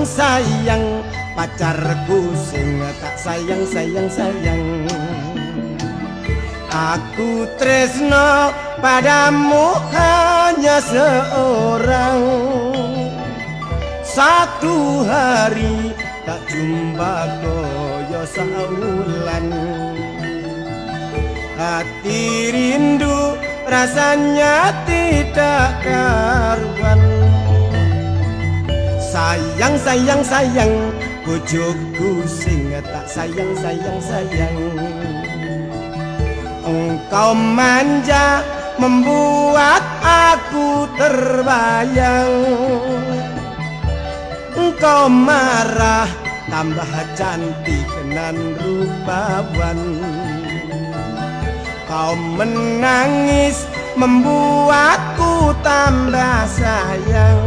sayang pacarku sing tak sayang aku tresno padamu hanya seorang satu hari tak jumpa koyo saulan hati rindu rasanya tidak karuan sayang bojoku sing tak sayang engkau manja membuat aku terbayang engkau marah tambah cantik nan rupawan kau menangis membuatku tambah sayang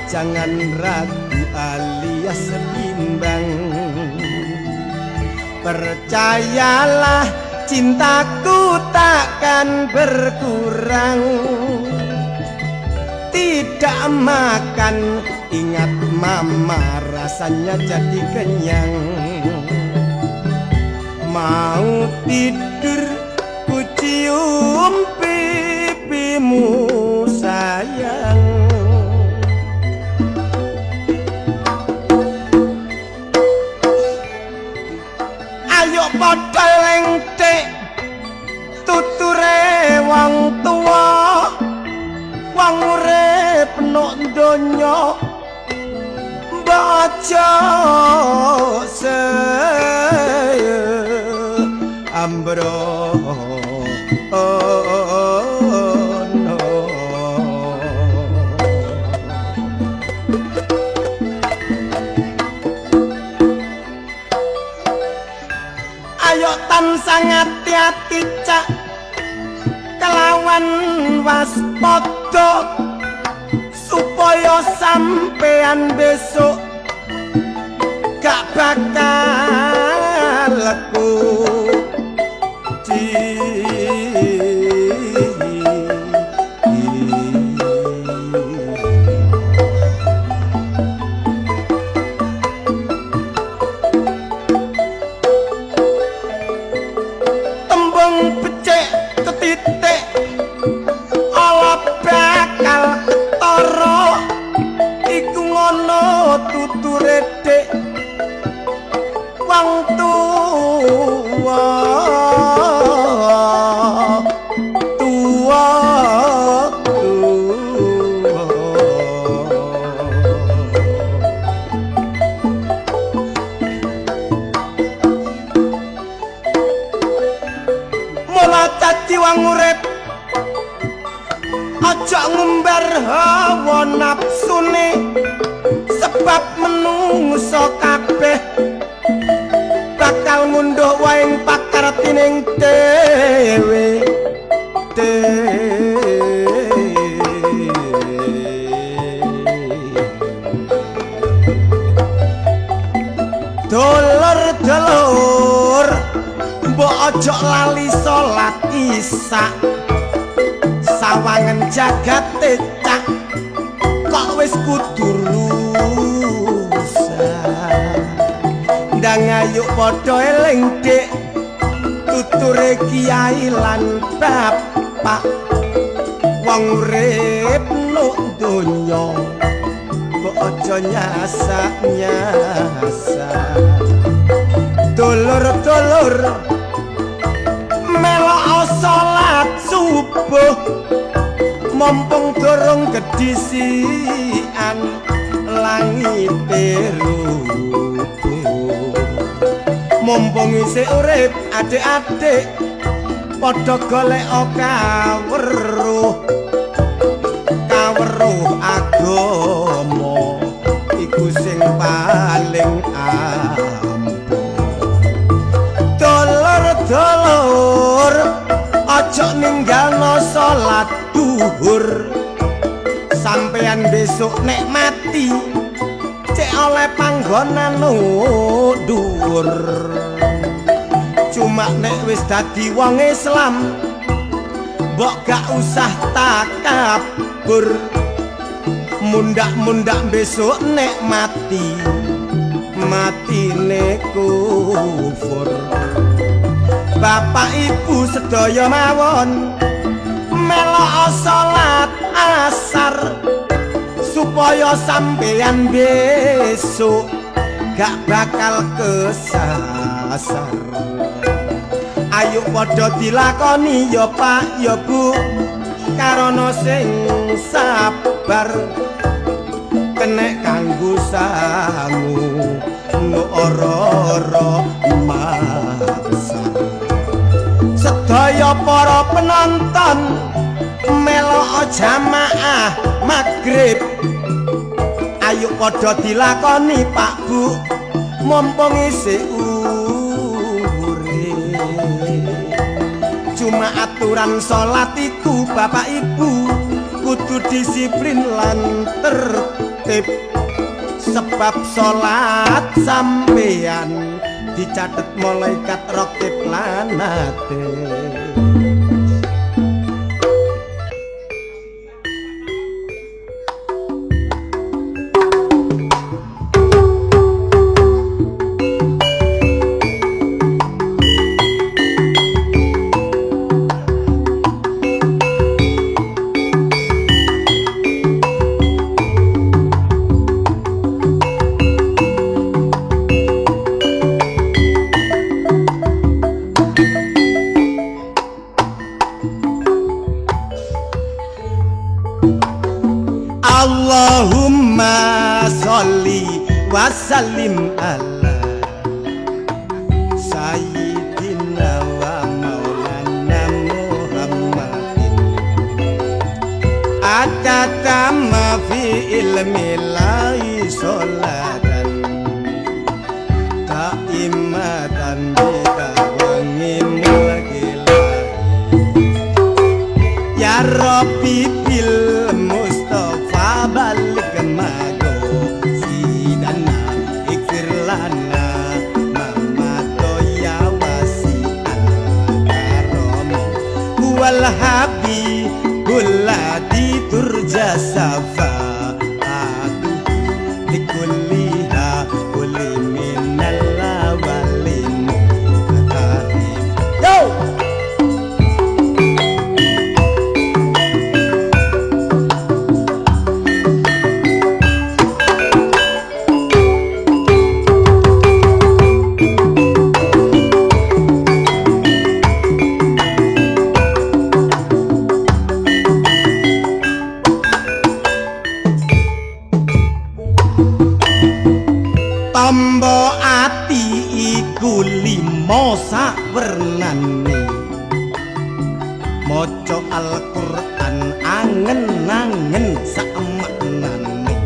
jangan ragu alias bimbang percayalah cintaku takkan berkurang tidak makan ingat mama rasanya jadi kenyang mau tidur ku cium pipimu sayang ayo padha lengthek tuture wong tuwa wong urip nok donya baca saya ambro ayo tansah ngati-ati cak kelawan waspada supaya sampean besok gak bakal aku tembung becik ketitik ala bakal ketara iku ngono tuture dik wong tuwa mula dadi wong urip aja ngumbar hawa nafsune sebab menungso kabeh bakal ngunduh wae pakartining dhewe dulur-dulur mbok aja lali salat isya sawangen jagat cak kok wis kudu rusak ndang ayo padha eling dik tuture kiai lan bapak wong urip nuk donya kok aja nyasa dulur-dulur melok salat subuh mumpung durung kedisian langit rubuh mumpung isih urip adik-adik padha golek kawruh agama iku sing paling dulur aja ninggalno salat duhur sampeyan besok nek mati cek oleh panggonan dhuwur cuma nek wis dadi wong Islam mbok gak usah takabur mundak-mundak besok nek matine kufur. Bapak ibu sedaya mawon melok salat asar supaya sampeyan besok gak bakal kesasar. Ayo padha dilakoni ya Pak ya Bu karana sing sabar kenek kanggo sangu no ora-ora maksar. Sedaya para penonton melok jamaah magrib ayo padha dilakoni Pak Bu mumpung isih urip. Cuma aturan salat iku Bapak Ibu kudu disiplin lan tertib sebab salat sampeyan dicatet malaikat raqib lan atid. Allahumma sholli wa sallim ala sayyidina wa maulana Muhammadin adada ma fi ilmi lahi sholatan taimatan bidawangi mulkilahi ya Rabbi bil Mustafa balik mago sidana ikfir lana mama toya wasi al-karom wal habibul ladhi turja safa'atu likulliha kulli minal awalin karim. Yo! Tombo ati iku limo sakwernane maca Al-Qur'an angen-angen sakmaknane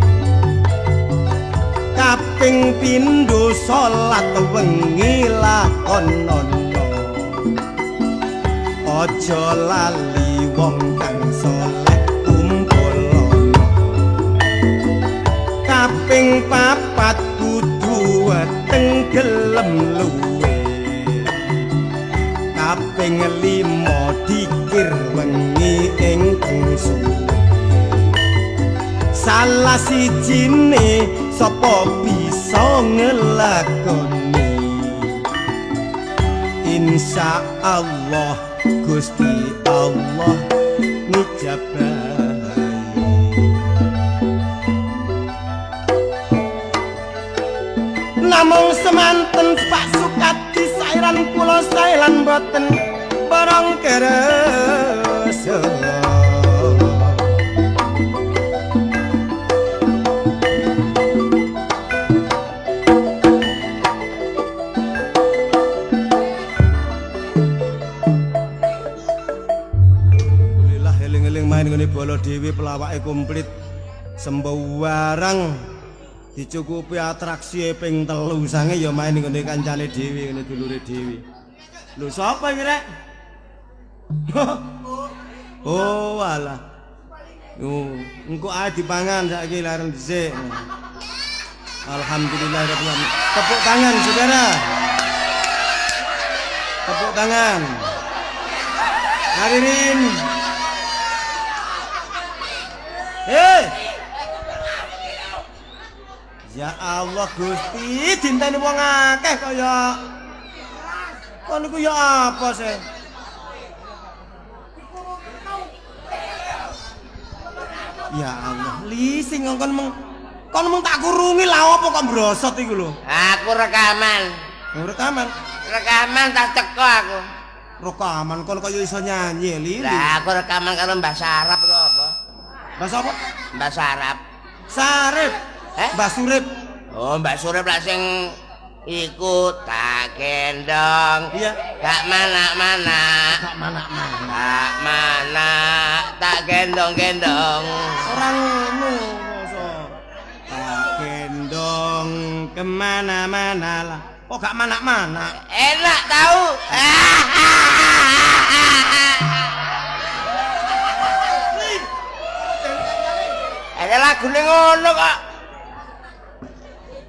kaping pindho salat wengi lakonono aja lali wong kang saleh kumpul kaping papat tenggelem luwe kaping 5 dikir wengi ingkang suwe salah sijine sapa bisa ngelakoni insyaallah Gusti Allah nijabah. Namung semanten Pak Sukadi sairan kula sailan boten barang kerasa. Alhamdulillah eling-eling main ngene bola dhewe pelawake komplit sembarang dicukupi atraksi ping 3 sange ya main ngene kancane dhewe ngene dulure dhewe. Lho sapa iki rek? Oh alah. Oh, engko ae dipangan saiki laren dhisik. Alhamdulillah rabbil alamin. Tepuk tangan saudara. Tepuk tangan. Hadirin. Ya Allah Gusti, dinteni wong akeh kaya. Kon niku ya apa sih? Ya Allah, lising kon meng tak kurungi lah apa kok brosot iku lho. Aku rekaman. Rekaman Tak teko aku. Rekaman kon kaya iso nyanyi Lili. Lah aku rekaman karo bahasa Arab kok apa? Bahasa apa? Bahasa Arab. Sarip. Mbah Surip. Oh, Mbak Surip lah sing iku tak gendong. Iya. Gak mana-mana. Tak gendong-gendong. Orang ngono masa. Tak gendong kemana-mana lah. Kok gak mana-mana? Enak tahu. Ada lagu ngono kok.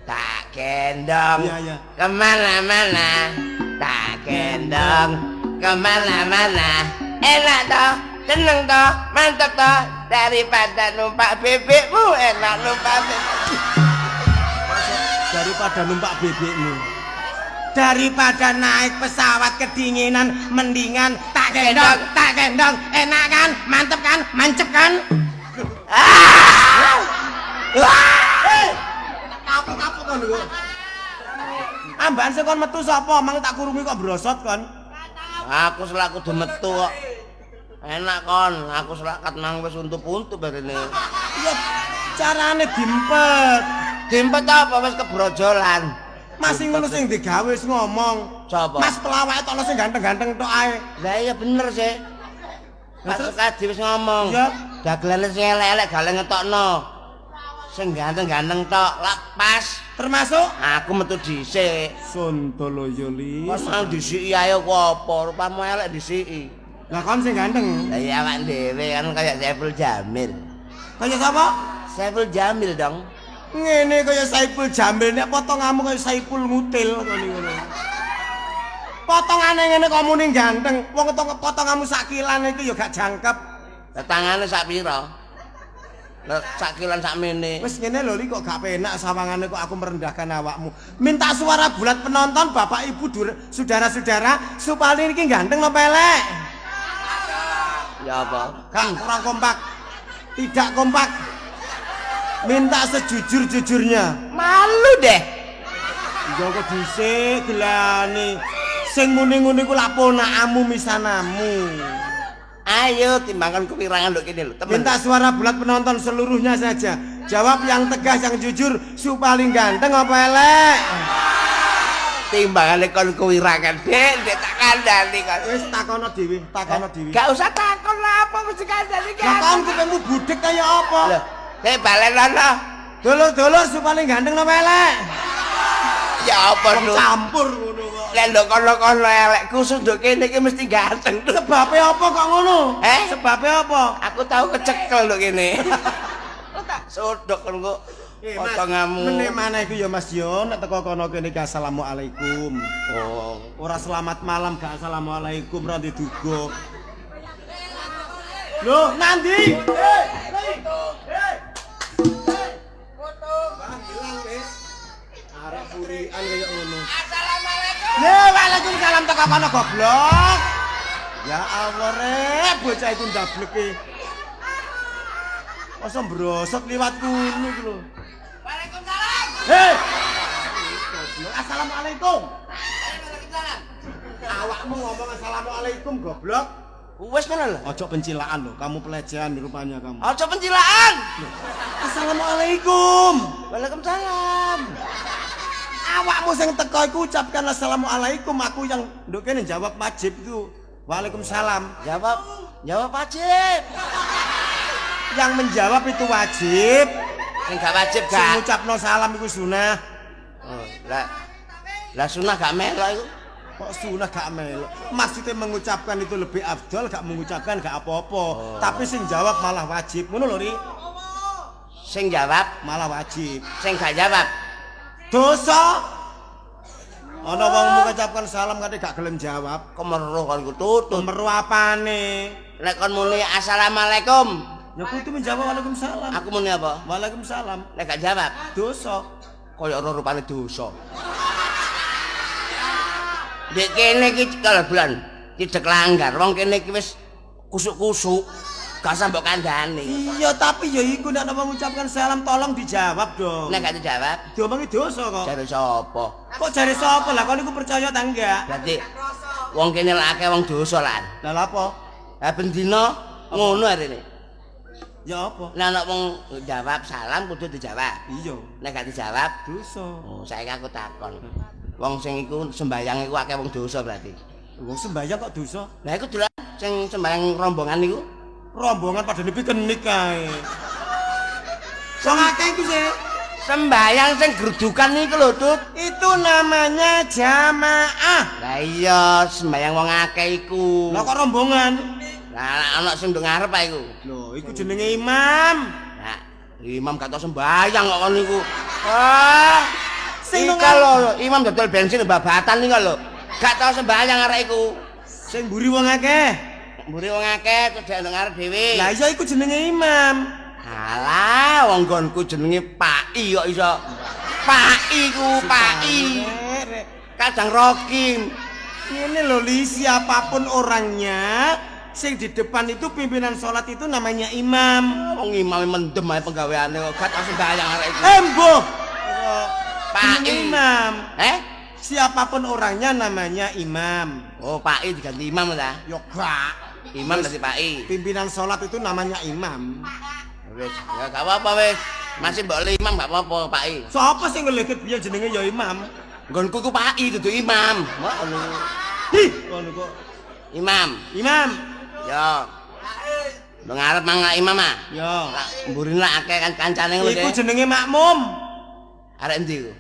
Tak gendong Iya. kemana-mana, tak gendong kemana-mana. Enak toh, seneng toh, mantap toh. Daripada numpak bebekmu, enak numpak bebek. Daripada numpak bebekmu. Daripada naik pesawat kedinginan, mendingan tak gendong, enak kan, mantep kan, mancep kan. Kapok kan lho. Ambaan sing kon metu sapa? Mang tak kurungi kok brosot kon. Aku selaku kudu metu kok. Enak kon, aku selakat nang wis untup-untup barene. Ya carane dimpet. Dimpet apa wis kebrojolan. Masih ngono sing digawe wis ngomong. Sapa? Mas pelawake tok sing ganteng-ganteng tok ae. Lah iya bener sih. Pak Sukadi wis ngomong. Iya. Dagelane sing elek-elek gale ngetokno. Sing ganteng-ganteng tok lak pas. Termasuk Aku metu dhisik. Sontolo Yoli. Pas nang disiki ayo ku apa? Rupamu elek disiki. Lah kon sing ganteng. Lah iya awak dhewe kan kayak Saiful Jamil. Kaya sapa? Saiful Jamil dong. Ngene kaya Saiful Jamil nek potonganmu kaya Saiful Ngutil ngono. Potongane ngene kok muni ganteng. Wong potonganmu sak kilan iki ya gak jangkep. Tangane sak pira? Lah sak kilan sak mene. Wis ngene lho kok gak penak sawangane kok aku merendahkan awakmu. Minta suara bulat penonton Bapak Ibu saudara-saudara supaya iki ganteng napa elek? Ya apa? Kang kurang kompak. Tidak kompak. Minta sejujur-jujurnya. Malu deh. Joko dhisik gelane. Sing muni-muni ku lak ponakamu misanamu. Ayo timbangkan kewirangan lho kene lho, temen. Minta suara bulat penonton seluruhnya saja. Jawab yang tegas, yang jujur, su paling ganteng apa elek? Timbangane kon kewirangan, Dek, tak kandhani kon. Wis takono dhewe. Gak usah takon lah apa mesti kandhani Lah kon kupingmu budhek kaya apa? Lho, Dek balenono. Dulur-dulur su paling ganteng apa elek? Ya apa lho? Campur ngono kok. Lek ndok kono-kono elek khusus ndok kene iki mesti ganteng. Sebabe apa kok ngono? Sebabe apa? Aku tahu kecekel ndok kene. Tak sodok kon kok. Potonganmu. Meneh maneh iku ya Mas yo nek teko kono kene ki assalamualaikum. Oh, Ora selamat malam gak assalamualaikum ra diduga. Loh, Nandi? Arek purian kaya ngono. Assalamualaikum. Waalaikumsalam teko kono goblok. Ya Allah rek, bocah iku ndableke. Masa brosot liwat kuno iki lho. Waalaikumsalam. Hei. Assalamualaikum. Waalaikumsalam. Awakmu ngomong assalamualaikum goblok. Wes ngono lho. Ojo pencilaan lho, kamu pelecehan rupanya kamu. Aja pencilaan. Assalamualaikum. Waalaikumsalam. Awakmu sing teko iku ucapkan assalamualaikum, aku yang nduk kene jawab wajib itu. Waalaikumsalam. Jawab wajib. Yang menjawab itu wajib. Sing gak wajib Sing gak. ngucapno salam iku sunah. Oh, lah sunah gak melok iku. Kok sunah gak melok? Maksudnya mengucapkan itu lebih afdol, gak mengucapkan gak apa-apa. Tapi sing jawab malah wajib. Ngono lho, Ri. Sing jawab Malah wajib. sing gak jawab Dosa. Ana wong mengucapkan salam kate gak gelem jawab. kemeruh kon ku tutut. Meru apane? Nek kon muni assalamualaikum, Ya kudu menjawab waalaikumsalam. aku muni apa? Waalaikumsalam. Nek gak jawab, Dosa. kaya ora rupane dosa. Dek kene iki kalau bulan tidak langgar. Wong kene iki wis kusuk-kusuk. Gak usah mbok kandhani. Iya, tapi ya iku nek mengucapkan salam tolong dijawab dong. Nek gak dijawab, diomongi dosa kok. jare sapa? Kok jare sapa lah? Kon niku percaya ta enggak? Berarti wong kene lak akeh wong dosa lan. Lah apa? Ha bendina ngono arene. Ya apa? Nek ana wong jawab salam kudu dijawab. Iya, Nek gak dijawab, dosa. oh saiki aku takon. Wong sing iku sembayang iku akeh wong dosa berarti. Wong sembahyang kok dosa? Lah iku dolan sing sembayang rombongan niku. Rombongan pada nepi kenik kae. Wong akeh iku sih. Sembayang sing grudukan niku lho, Tut. Itu namanya jamaah. Lah iya, sembayang wong akeh iku. Lah kok rombongan? Lah ana sing ndok ngarep ae iku. Loh, iku jenenge imam. Nah, imam gak tau sembayang kok kon niku. Ah, Sing sing lho, imam dodol bensin babatan niku lho. Gak tau sembayang arek iku. Sing mburi wong akeh. Mburi wong akeh terus ndok ngarep dhewe. Lah iya iku jenenge imam. Alah, wong nggonku jenenge Paki kok iso. Paki ku, Paki. Kadang Rokim. Ini loh Li, siapapun orangnya, sing di depan itu pimpinan sholat itu namanya imam. Wong imam mendem ae penggaweane kok gak tau sembayang arek iku. Embo. Paki. Imam. Siapapun orangnya namanya imam. Oh, Paki diganti imam ta? Yo gak. Imam dadi Paki. Pimpinan sholat itu namanya imam. Wis, ya gak apa-apa wis. Masih mbok le imam gak apa-apa, Paki. Siapa sing ngeleket biyen jenenge ya imam? Nggonku ku Paki dudu imam. Ngono. Hi, ngono kok. Imam. Imam. Ya. Lu ngarep mangga imam ah? Ya. Mburine lak akeh kan kancane ngono Iku jenenge makmum. Arek endi ku?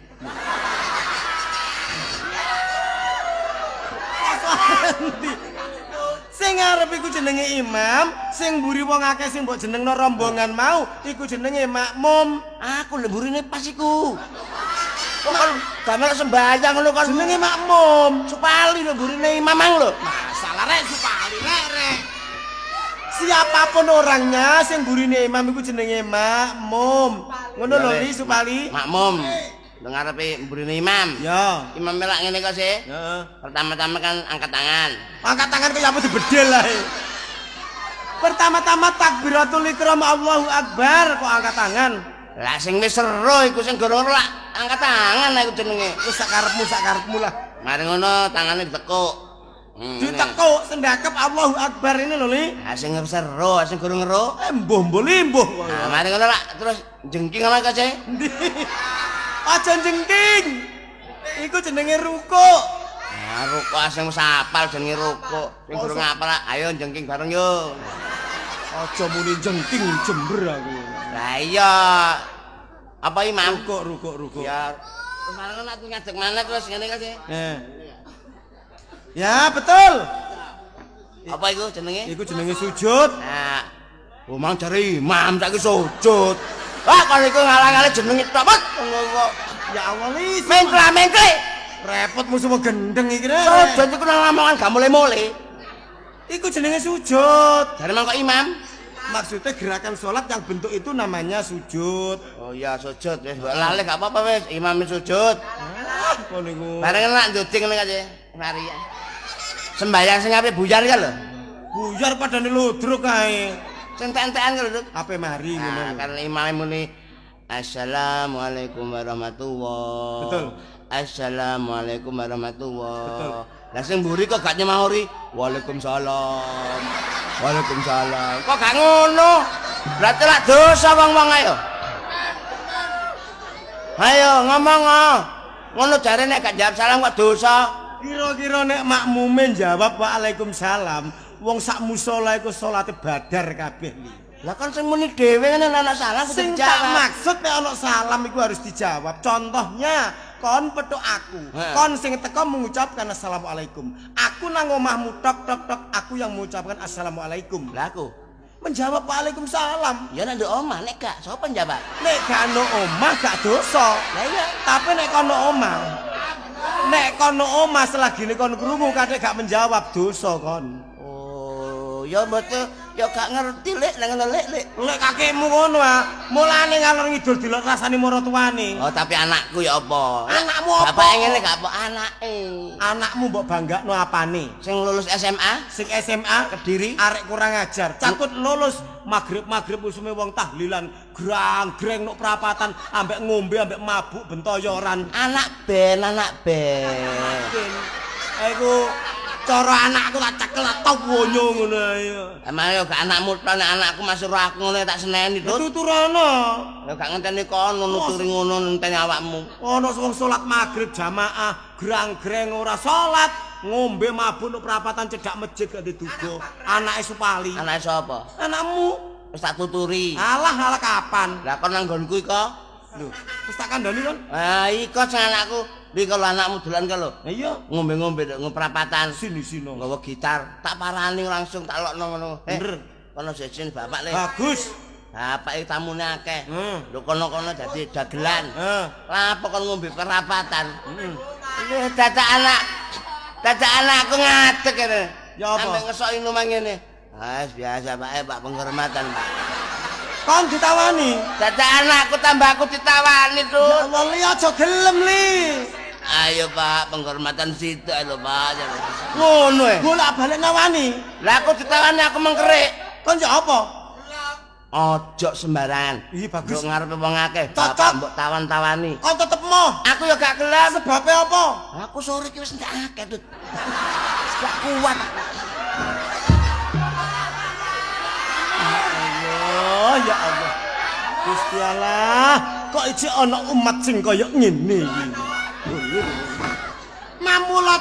Sing ngarep iku jenenge imam, sing mburi wong akeh sing mbok jenengno rombongan mau, iku jenenge makmum. Aku lho mburine pas iku. Kok kan damel sembahyang ngono kan Jenenge makmum. Supali lho mburine imam mang lho. Masalah rek supali rek. Siapapun orangnya sing burine imam iku jenenge makmum. Ngono lho Li supali. Makmum. Lu ngarepe mburine imam. Ya. Imam melak ngene kok sih. Heeh. Pertama-tama kan angkat tangan. Angkat tangan kaya apa dibedel ae. Pertama-tama takbiratul ihram Allahu Akbar kok angkat tangan. Lah sing wis seru iku sing gorong lak angkat tangan iku jenenge. Wis sakarepmu lah. Mari ngono tangane ditekuk. Ditekuk sendakep Allahu Akbar ini lho Li. Lah sing seru, sing gorong ero. Mbuh limbuh. Nah, mari ngono lak terus jengking ana kok sih. Aja jengking. Iku jenenge rukuk. Nah, rukuk sing wis apal jenenge rukuk. Sing durung apal ayo jengking bareng yo. Aja muni jengking jember aku. Lah iya. Apa imam? Rukuk. Ya. Terus mari ngono aku ngadeg maneh terus ngene kok sih. Ya, betul. Apa iku jenenge? Iku jenenge sujud. Nah, omong jare imam saiki sujud. Wah, kon iku ngalang-alang jenenge tok, Mas. Ya Allah Li. Mengkla-mengkle. Repot musuh gendeng iki rek. Sujud iku nang lamongan gak mulai-mulai. Iku jenenge sujud. Jare mangko imam. Maksudnya gerakan sholat yang bentuk itu namanya sujud. Oh iya sujud wis mbok lalih gak apa-apa wis imam sujud. Kon niku. Bareng nak nduding ngene kae. Mari. Sembayang sing ape buyar ka lho. Buyar padane ludruk kae. Sing entek-entekan lho. Ape mari ngono. Nah, kan imam muni Assalamualaikum warahmatullahi. Betul. Assalamualaikum warahmatullahi. Betul. Lah sing mburi kok gak nyemauri Waalaikumsalam. Waalaikumsalam. Kok gak ngono? Berarti lak dosa wong-wong ayo. Ayo ngomong. Ngono jare nek gak jawab salam kok dosa. Kira-kira nek makmume jawab Waalaikumsalam, wong sak musala iku salate badar kabeh li. Lah kan sing muni dhewe ngene anak salam kudu Sing tak dijawab. maksud nek ana salam iku harus dijawab. Contohnya, kon petuk aku. He. Kon sing teko mengucapkan assalamualaikum. Aku nang omahmu tok tok tok, aku yang mengucapkan assalamualaikum. Lah aku. Menjawab waalaikumsalam. Ya nek nduk omah nek gak sapa njawab? Nek gak ono omah gak dosa. Lah iya. Tapi nek kono omah. Nek kono omah selagi kon krungu kadek gak menjawab dosa kon. Oh, ya betul. Ya gak ngerti lek nang ngono lek. Lek kakekmu ngono ah, mulane ngalor ngidul dilok rasane maratuwane. Oh, tapi anakku ya apa? Anakmu apa? Bapake ngene gak apa anake. Anakmu mbok banggakno apane? Sing lulus SMA, Sing SMA Kediri. arek kurang ajar. Cakut lulus magrib usume wong tahlilan, grang-greng nuk perapatan ambek ngombe ambek mabuk bentoyoran. Anak ben. Iku cara anakku tak cekel tak wonyo ngono ae. Emang yo gak anakmu tok nek anakku masih ro aku ngono tak seneni, Tut. Tuturana. Ya gak ngenteni kono nuturi ngono ngenteni awakmu. Ana wong salat magrib jamaah, grang-greng ora salat, ngombe mabuk nuk perapatan cedak masjid gak diduga. Anake Supali. Anake sapa? Anakmu. Wis tak tuturi. Alah kapan? Lah kon nang nggonku iko. Lho, wis tak kandhani kon. Ah, iko sing anakku. Iki kalau anakmu dolan ka lho. Ha iya, Ngombe-ngombe ndek perapatan. sini. Nggawa gitar, tak parani langsung tak lokno ngono. Bener. Kono sejen bapak le. Bagus. Bapak iki tamune akeh. Hmm. Lho kono-kono dadi dagelan. Heeh. Lah apa kon ngombe perapatan? Heeh. Dadak anakku ngadeg kene. Ya apa? Ambek ngesoki numang ngene. Ah, biasa Pak penghormatan, Pak. Kon ditawani. Dadak anakku tambah aku ditawani, Ya Tuh. Allah, li aja gelem li. Ayo Pak, penghormatan situ lho Pak. Ngono e. Bolak-balik nawani. Lah aku ditawani aku mengkerik. Kon ya apa? Ojo sembarangan. Ih, bagus. Nduk ngarepe wong akeh. Cocok. Bapak mbok tawan-tawani. Kon tetep moh. Aku ya gak gelem. Sebabnya apa? Aku sore iki wis ndak akeh, Tut. Gak kuat. Ya Allah. Gusti Allah, kok iki ana umat sing kaya ngene iki. Mamula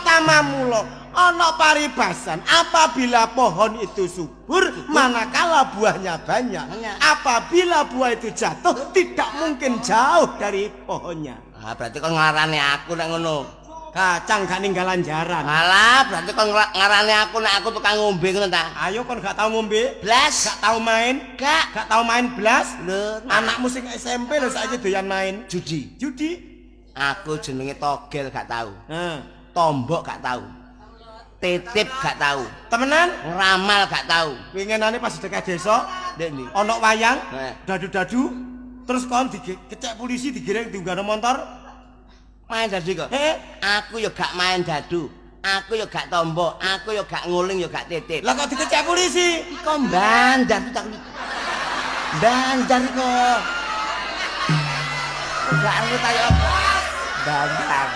ana paribasan apabila pohon itu subur manakala buahnya banyak. Apabila buah itu jatuh tidak mungkin jauh dari pohonnya. Ah, berarti kon ngarani aku nek ngono. Kacang gak ninggalan jaran. Alah, berarti kon ngarani aku nek aku tukang ngombe ngono ta? Ayo kon gak tau ngombe, Blas. gak tau main, Gak. gak tau main blas. Lho, Anakmu sing SMP lho saiki doyan main judi. judi. Aku jenenge togel gak tahu. Nah, Tombok gak tahu. Titip gak tahu. temenan Ramal gak tahu. winginane pas dekat desa Ndek ndi? ana wayang Nah. dadu-dadu terus kon dikecek polisi digiring diunggahno motor. Main dadu kok. Aku ya gak main dadu. Aku ya gak tombok, aku ya gak nguling ya gak titip. Lah kok dikecek polisi? Kok bandar tak bandar kok. Gak ngerti ayo apa. Bandar.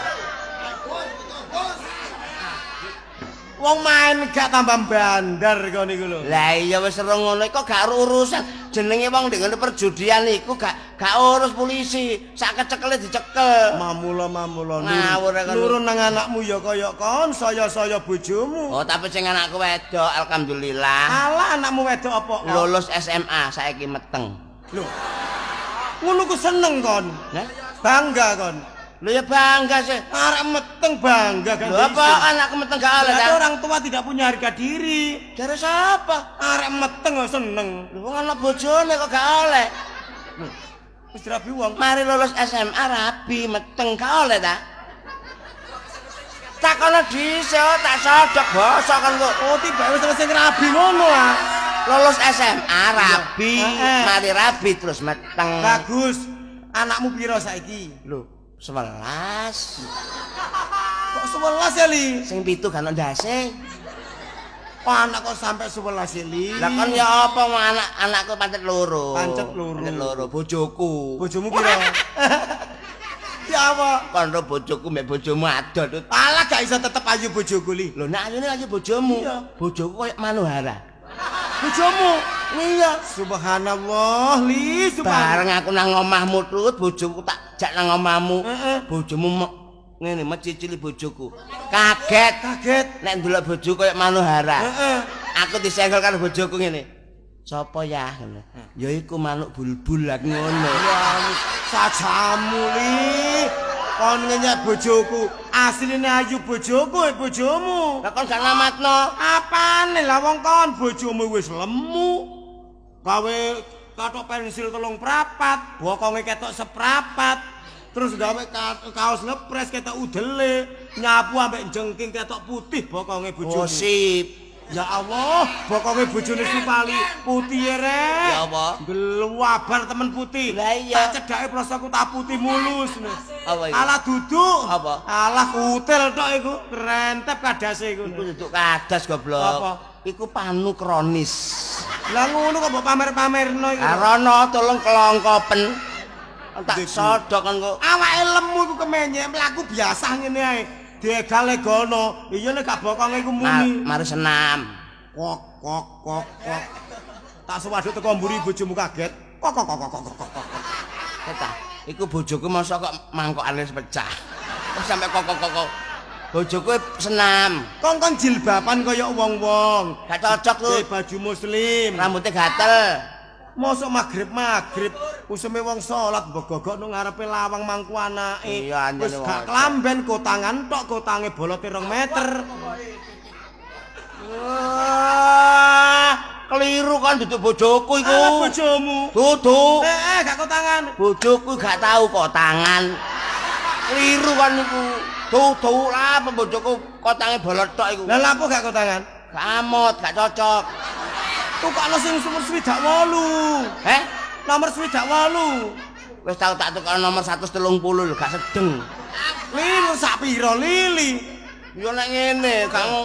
Wong main gak tambah bandar kon niku lho. Lah iya wis ero ngono kok gak urusan. Jenenge wong ndek ngene perjudian iku gak urus polisi. Sak kecekele dicekel. Mamula Ngawur kon. nurun nang anakmu ya kaya kon saya bojomu. Oh, tapi sing anakku wedok alhamdulillah. Alah anakmu wedok apa? Lulus SMA saiki meteng. Lho. Ngono ku seneng kon. Nah, Bangga kon. lho ya bangga sih. Arek meteng bangga kan. Lho apa anakku meteng gak oleh Berarti ta? orang tua tidak punya harga diri. Dari siapa? Arek meteng kok seneng. Lho wong ana bojone kok gak oleh. Wis dirabi wong. Mari lulus SMA rabi meteng gak oleh ta? Tak ana dhisik tak sodok basa kan kok. Oh, tiba wis selesai rabi ngono ah. Lulus SMA rabi, Heeh. mari rabi terus meteng. Bagus. Anakmu piro saiki? Lho, 11. Kok 11 ya, Li? Sing 7 kan ndase. Oh, anak kok sampai 11 ya, Li? Lah kan ya apa mau anakku pancet loro. Pancet loro. Pancet loro bojoku. Bojomu piro? Ya apa? Kono bojoku mek bojomu ado Tut. Alah gak iso tetep ayu bojoku, Li. Lho nek ayune aja bojomu. Iya. Bojoku koyo Manuhara. Bojomu? Iya. Subhanallah, Li, Bareng aku nang omahmu Tut, bojoku tak jak nang omahmu. Heeh. Bojomu ngene mecicili bojoku. Kaget. Kaget. Nek ndelok bojoku koyo Manuhara. Heeh. Aku disenggol karo bojoku ngene. Sopo ya ngono. Ya iku manuk bulbul aku ngono. Ya, sajamu, Li. Kon ngenyek bojoku. Asline ayu bojoku, bojomu. Lah kon gak namatno. Apane lah wong kon bojomu wis lemu. Gawe kathok pensil 3 prapat, bokonge ketok seprapat. Terus gawe kaos ngepres ketok udele, nyapu ambek jengking ketok putih bokonge Oh bojomu. sip. Ya Allah, bokonge bojone Supali putih rek. Ya apa? Geluabar temen putih. Lah iya. Tak cedhake prosoku tak putih mulus. Apa iku? Alah duduk. Apa? Alah kutil tok iku, rentep kadase iku. Iku duduk kadas goblok. Apa? Iku panu kronis. Lah ngono kok mbok pamer-pamerno iku. Karono tolong kelongkopen. Tak sodok kan kok. Awake lemu iku kemenyek mlaku biasa ngene ae. Diegale-gono. Iya nek gak bokonge iku muni. Mari senam. Kok kok kok kok. Tak sewaduk teko mburi bojomu kaget. Kok kok kok kok kok. Eta, iku bojoku masa kok mangkokane pecah. Terus sampe kok. Bojoku senam. Kongkon jilbaban kaya wong-wong. Gak cocok tuh. Baju muslim. Rambutnya gatel. Mosok maghrib usume wong salat mbok gogok nang ngarepe lawang mangku anake. Iya, anjene Wis wong gak klamben kotangan tok, kotange bolote 2 meter. Keliru kan duduk bojoku iku. Bojomu. Duduk. Gak kotangan. Bojoku gak tahu kotangan. Keliru kan iku. Duduk lah bojoku kotange bolot tok iku. Lah lapo gak kotangan? Kamot, gak cocok. Tukakno sing nomor 28. Heh? Nomor 28. Wis tau tak tukar nomor 130 lho, gak sedeng. Lili sak pira lili? Yo nek ngene, kamu.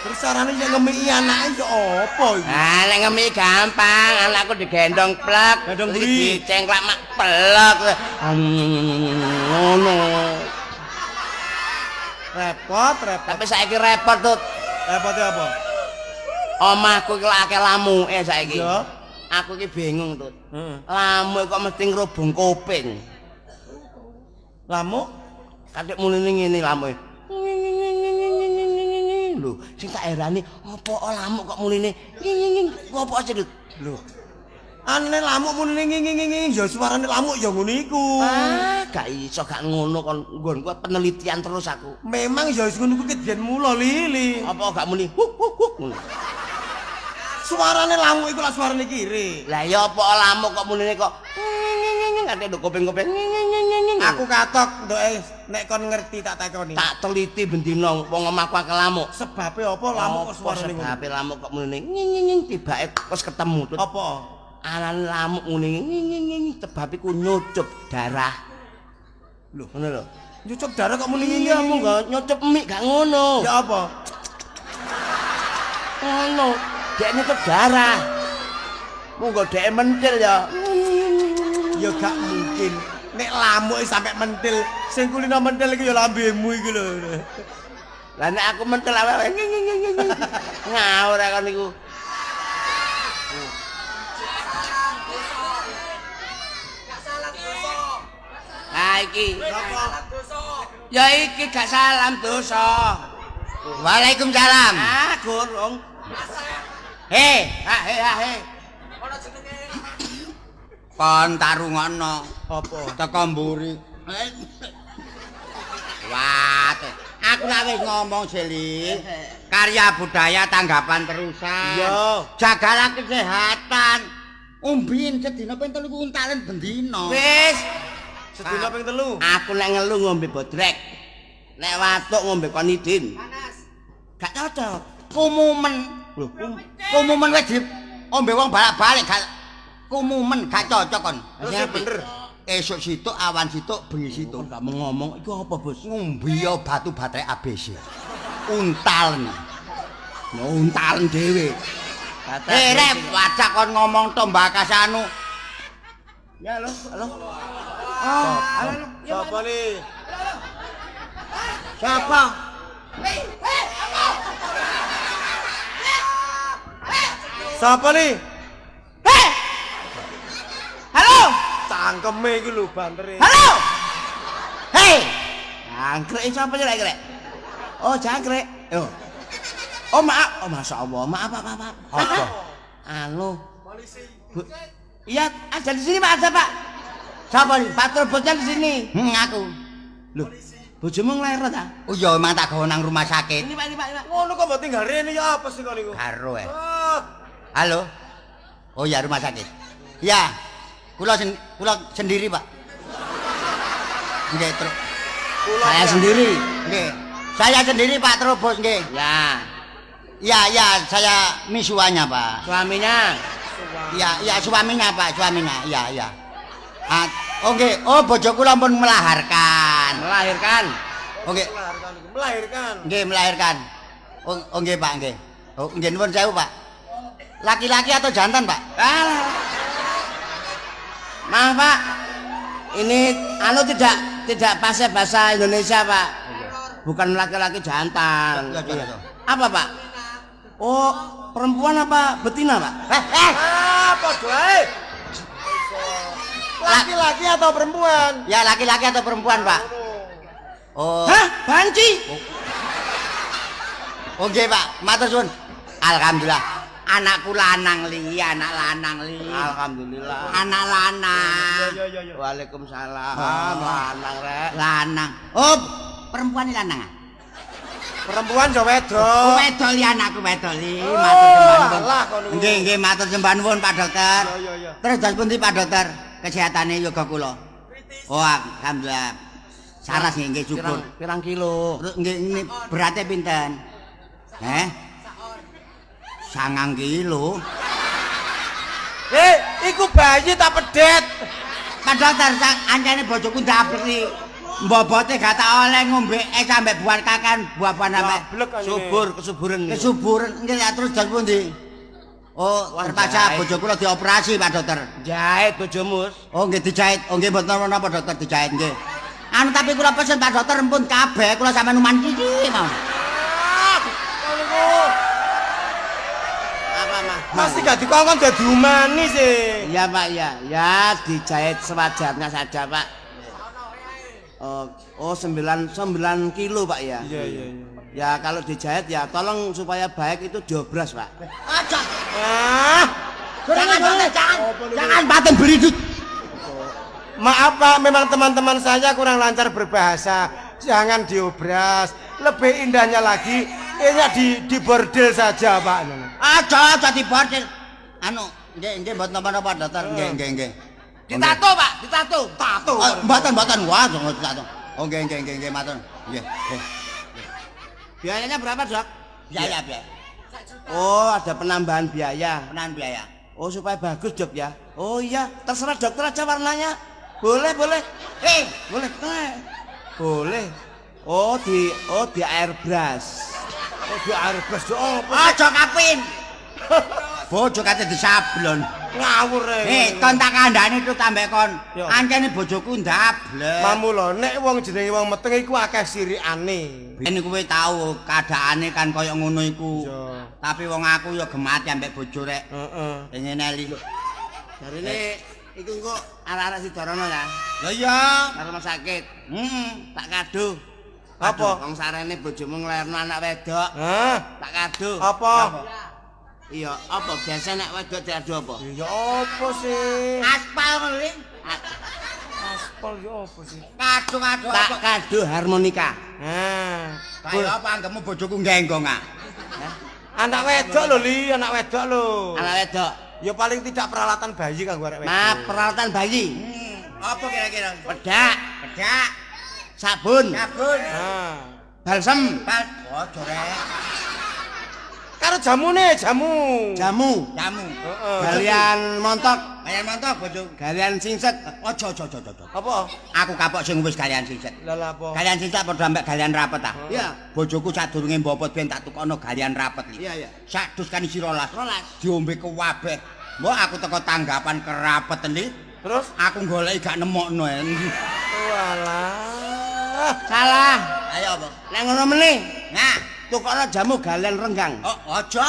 Terus carane yang ngemiki anake yo apa iki? Ah, nek ngemi gampang, anakku digendong plek, Gendong terus buri. dicengklak mak plek. Ngono. Repot. Tapi saiki repot tuh. Repote apa? Omahku iki lak akeh lamuke saiki. Iya. Aku iki bingung tuh. Heeh. Lamuk kok mesti ngrubung kuping. Lamuk? Kadek muline ngene lamuke. Lho, sing tak herani apa lamuk kok muline ngopo sih lho. Aneh lamuk muni nging ya suarane lamuk ya ngono iku. Gak iso gak ngono kon nggonku penelitian terus aku. Memang ya wis ngono kuwi biyen mula lili. Apa gak muni huk huk huk ngono. Suarane lamuk iku lah suarane kiri. Lah ya apa lamuk kok munine kok ngene nduk kuping-kuping. Aku katok ndoke nek kon ngerti tak takoni. Tak teliti bendina wong omahku akeh lamuk. Sebabe apa lamuk kok suarane ngono? Sebabe lamuk kok munine tibake wis ketemu. Apa? Anane lamuk ngene sebab iku nyucup darah. Lho, ngono lho. Nyucup darah kok muni Iya, monggo nyucup mik gak ngono. Ya apa? Ngono, dek nyucup darah. Monggo dek mentil ya. Ya gak mungkin. Nek lamuk sampe mentil, sing kulino mentil iku ya lambemu iki lho. Lah nek aku mentil awe ngawur kan niku. Iki. Ya iki gak salam dosa. Waalaikumsalam. Gurung. He. Ana jenenge. Kon tarungono. Apa? Teko mburi. Wah, aku lak wis ngomong Seli. Karya budaya tanggapan terusan. Iya. Jagalah kesehatan. Umbin sedina ping 3 untalen bendina. Wis. Sedina ping 3. Aku nek ngelu ngombe bodrek. Nek watuk ngombe konidin. Gak cocok. Kumumen. Lho, Kumumen wis diombe wong balik-balik gak kumumen gak cocok kon. Terus bener. Esuk situk, awan situk, bengi situk. gak mau ngomong iku apa, Bos? Ngombe batu baterai ABC. Untalen. Ya untalen dhewe. Rep wacak kon ngomong tombakas anu. Ya halo. Siapa nih? Siapa? Siapa nih? Halo. Cangkeme iki lho bantere. Halo. Hei. Jangkrik sapa sih lek? Oh, jangkrik. Oh, maaf. Oh, Masya Allah. Maaf. Apa? Anu. Polisi. Iya, ada di sini, Pak. Ada, Pak. Siapa nih? Patrol bosnya di sini. Aku. Loh, bojomu ngleret ta? Oh iya, emang tak gawe nang rumah sakit. Ini, Pak. Ngono kok mbok tinggal rene ya apa sih kok niku? Karo Ah, Halo. Oh ya rumah sakit. Ya. Kula sendiri, Pak. Nggih, Truk. Saya sendiri. Nggih. Saya sendiri Pak Trubus nggih. Ya. Ya, saya misuanya Pak. Suaminya. Ya, suaminya Pak, suaminya. Ya. Oke, bojo kula pun melahirkan. Melahirkan. Oke. Melahirkan. Nggih, melahirkan. Oh, nggih Pak, nggih. Oh, nggih nuwun sewu Pak. Laki-laki atau jantan Pak? Maaf Pak. Ini tidak pas bahasa Indonesia Pak. Bukan laki-laki jantan. Apa Pak? Oh, perempuan apa betina Pak? Padha ae. Laki-laki atau perempuan? Ya, laki-laki atau perempuan Pak? Oh. Hah? Banci? Oke Pak, matur suwun. Alhamdulillah. Anakku lanang li, anak lanang li. Alhamdulillah. Anak lanang. Ya. Waalaikumsalam. Lanang rek. Lanang. Oh, perempuan ini lanang. Perempuan jo wedok. Wedok li anakku wedok li. Matur sembah nuwun. Lah kono. Nggih, matur sembah nuwun Pak Dokter. Ya. Terus dos pundi Pak Dokter? Kesehatane yoga kula. Oh, alhamdulillah. Saras nggih syukur. Pirang kilo? Terus nggih ini beratnya pinten? 9 kilo. Iku bayi tak pedet. Pak Dokter, ancane bojoku ndablek iki. Mbobote gak tak oleh ngombe sampe buah kakan, buah-buahan sampe Kesuburan. kesuburan. Nggih, terus dos pundi? Oh, terpaksa bojoku lho dioperasi Pak Dokter. Jahit bojomu. Oh, nggih dijahit. Oh, nggih mboten napa Dokter dijahit nggih. Anu tapi kula pesen Pak Dokter empun kabeh kula sampean numan iki mau. Apa mah? Masih gak dikongkon dadi umani sih. Ya Pak ya. Ya dijahit sewajarnya saja Pak. Oh 9 kilo Pak ya. Iya. Ya kalau dijahit ya tolong supaya baik itu diobras Pak. Aja. Jangan batin beridut. Maaf Pak, memang teman-teman saya kurang lancar berbahasa. Jangan diobras. Lebih indahnya lagi, di bordel saja Pak. Aja di bordel. Anu, nggih mboten napa-napa Dokter. Nggih. Ditato Pak, ditato. Tato. Mboten. Wah, ditato. Oh, nggih matur. Nggih. Biayanya berapa Dok? Biaya. Oh ada penambahan biaya. Penahan biaya. Oh supaya bagus Dok ya. Oh iya terserah dokter aja warnanya. Boleh. Boleh. Boleh. Oh di airbrush. Oh, di airbrush yo opo? Aja kapin. Bojo kate disablon. Ngawur kon tak kandhane itu tambah kon. Yo. Ancene bojoku ndablek. Mamula nek wong jenenge wong meteng iku akeh sirikane. Ini kowe tahu keadaane kan kaya ngono iku. Iya. Tapi wong aku ya gemati ambek bojo rek. Heeh. Pengen eli. Jarine iku engko arek-arek Sidorono ya. Lah iya. Nang rumah sakit. Tak kado. Apa? Wong sarene bojomu nglairno anak wedok. Hah? Tak kado. Apa? Iya, apa biasa nek wedok diadu apa? Ya apa sih? Aspal ngeli. Aspal ya apa sih? Kado Tak kado harmonika. Nah, Kaya apa anggemu bojoku ngenggong ah. anak wedok lho Li, anak wedok lho. Anak wedok. Ya paling tidak peralatan bayi kanggo arek wedok. Nah, peralatan bayi. Apa kira-kira? Pedak, Pedak, sabun, sabun, Nah, balsem, bojo rek. karo jamune, jamu. jamu, Jamu. Heeh. galian montok, Kalian montok bojo. galian singset. Ojo. Apa? Aku kapok sing wis kalian sisik. Lah apa? Kalian sisik padha ambek kalian rapet ah. Iya. Bojoku sadurunge mbopot ben tak tukono kalian rapet iki. Iya. Sak dus kan isi rolas. Rolas. Diombe kewabeh. Mbok aku teko tanggapan kerapeten iki. Terus? Aku goleki gak nemokno. Walah. Salah. Ayo apa? Nek ngono meneh, Nah, tukokno jamu galian renggang. ojo.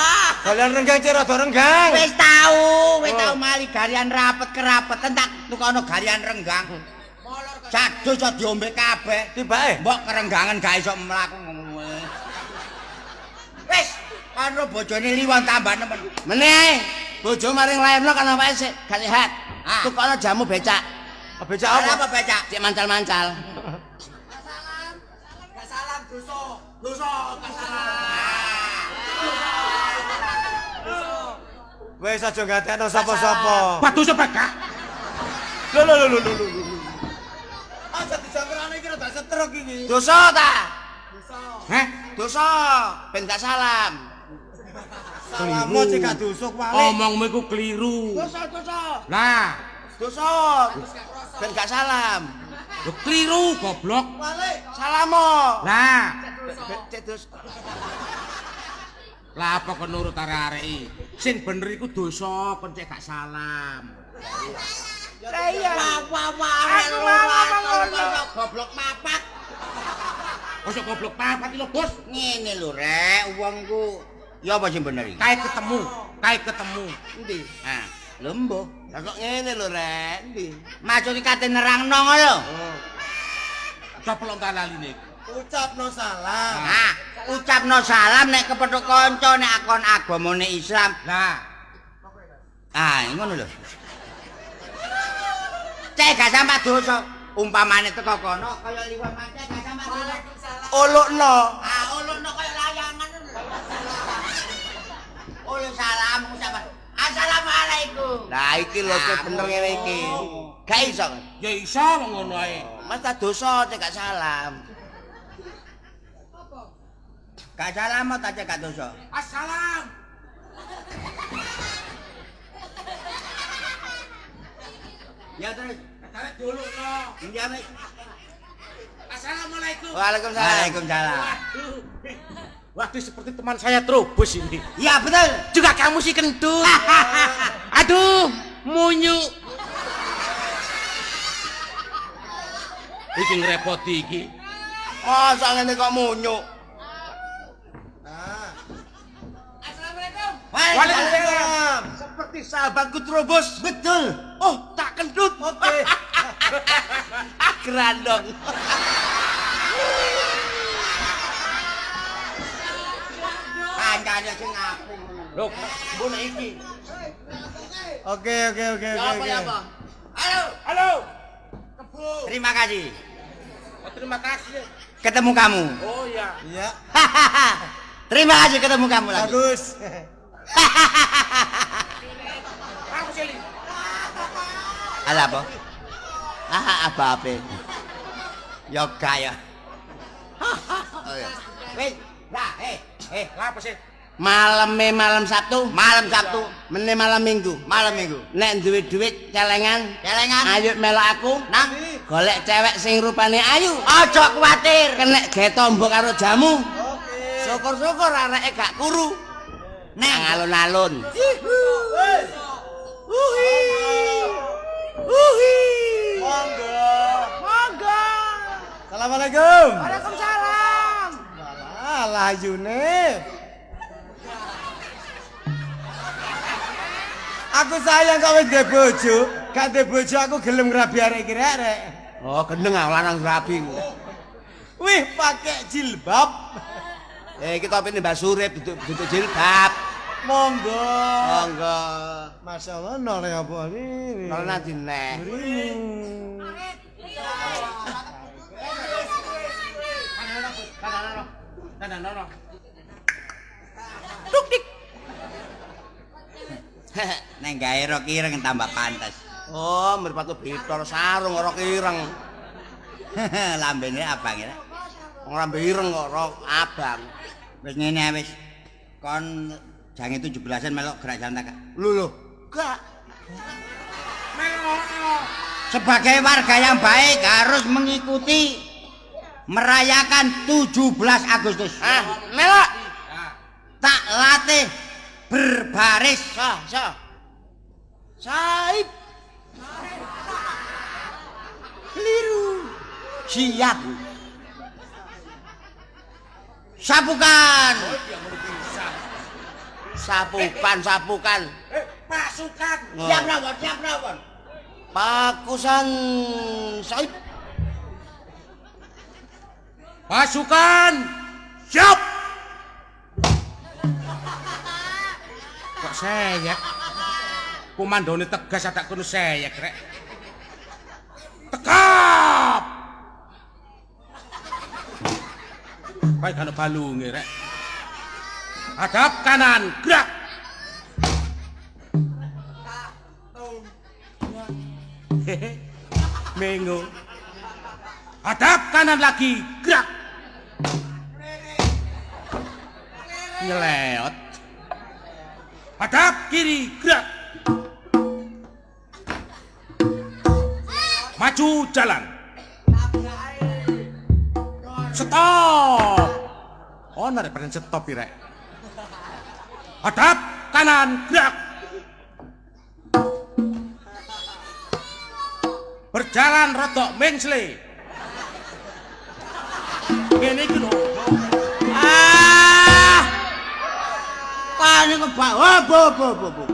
Kalian renggang cek rada renggang. Wis tau mali galian rapet kerapetan tak tukono galian renggang. Sadus iso diombe kabeh. Tibake. Mbok kerenggangan gak iso mlaku ngono. Wis, karo bojone liwon tambah nemen. Meneh, bojo mari nglairno kan awake sik gak sehat. Ah. Tukokno jamu becak. Becak Apa apa? becak? Cek mancal-mancal. Wis aja ngatekno sapa-sapa. Waduh sepeka. Lho. Aja dijamperane iki rada setruk iki. Dosa ta? Heh? dosa ben gak salam. Salamu cek gak dusuk wale. Omongmu iku keliru. Dosa. Lah, Dosa ben gak salam. lho keliru goblok. Wale. Salamo. Lah, Cek dosa. lah apa kon nurut arek-areki? Sing bener iku dosa kon cek gak salam. Saya. Aku mau goblok papat. Ojo goblok papat lho, Bos. Ngene lho rek, wongku. Ya apa sing bener iki? Kae ketemu. Endi? Ah, lho mbah. Lah kok ngene lho, Rek. Endi? Maksud kate nerangno ngono. Coba lho talaline. Ucapno salam. Ah, ucapno salam nek kepethuk kanca nek akon agamane Islam. Lah, Ah, ngono lho. Cek gak sampe dosa. Umpamane teko kono kaya liwat macet gak sampe dosa. Olokno. Ah, ulunno kaya layangan lho. Ulun salam ucapan. Assalamualaikum. Lah iki lho cek bener ngene iki. Gak iso. ya iso ngono ae. Mas tak dosa cek gak salam. Gak salam ta cek gak dosa. Assalam. Ya terus. Tarik dulu no. Ya wis. Assalamualaikum. Waalaikumsalam. Waalaikumsalam. Waduh. Waduh seperti teman saya Trubus ini. Ya betul. Juga kamu si kentut. Aduh, munyu. Iki ngrepoti iki. Masa ngene kok munyuk. Waalaikumsalam. Seperti sahabatku Trubus. Betul. Oh, tak kentut. Oke. Grandong. Kancane sing apik. Loh, mbone iki. Oke. Apa? Halo. Terima kasih. Oh, terima kasih. Ketemu kamu. Oh ya. Iya. Terima kasih ketemu kamu lagi. Bagus. Kamu sih. Ala apa? Apa-apa. Yoga ya. Oh ya. Wis, lah, Lah apa sih? Malam Sabtu. malam Sabtu, Meneh malam Minggu. malam Minggu. Nek duwe duit celengan, Celengan. ayo melok aku. Nang, Golek cewek sing rupane ayu. ojo kuwatir. Kenek gawe tombo karo jamu. Oke. Syukur-syukur areke gak kuru. Neng, Alun-alun. Monggo. Assalamualaikum. Waalaikumsalam. Walah, layune. Aku sayang kok wis duwe bojo, gak duwe bojo aku gelem ngrabi arek iki rek. Oh, gendeng lanang rabi. Wih, pakai jilbab. Iki topine Mbak Surip duduk jilbab. Monggo. Monggo. Masya Allah, nol ya apa ini? Nol nanti neh. Berimu. neng gawe rok ireng tambah pantes. Oh, merpatu bitor sarung ora ireng. Lambene abang ya. Wong lambe ireng kok rok abang. Wis ngene wis. Kon jange 17-an melok gerak jalan tak. Lho, gak. Sebagai warga yang baik harus mengikuti merayakan 17 Agustus. Melok. Tak latih berbaris. Saib. Keliru. Siap. Sapukan. Sapukan. Pasukan. Siap rawon. Pakusan Saib. Pasukan. Siap. Kok seyek? Komandone tegas ada kono seyek rek. Tekap. Baik ana balunge rek. Hadap kanan, gerak. Mengo. Hadap kanan lagi, gerak. Nyeleot. Hadap kiri, gerak. Maju jalan. Stop. Oh, narik pada stop irek. Hadap kanan, gerak. Berjalan rodok mengsle. Ngene iki lho. Pane kok bo.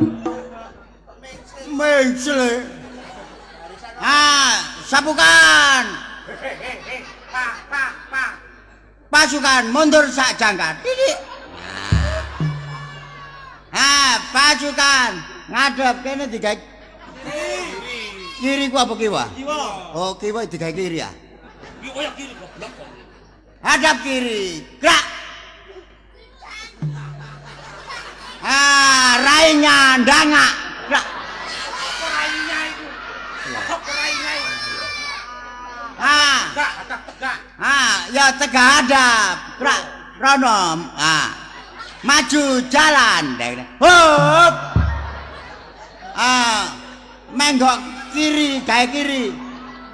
Mengsle. Sabukan. Pak. Pasukan mundur sak jangkar. Titik. Pasukan ngadep kene digawe kiri ku apa kiwa? Kiwa. Oh, kiwa digawe kiri ya. Iki koyo kiri goblok. Hadap kiri, gerak. Rainya ndangak, gerak. Rainya itu. Kok rainya itu? Tegak. Ya tegak hadap, gerak. Rono, maju jalan. Hop. Menggok kiri, gawe kiri.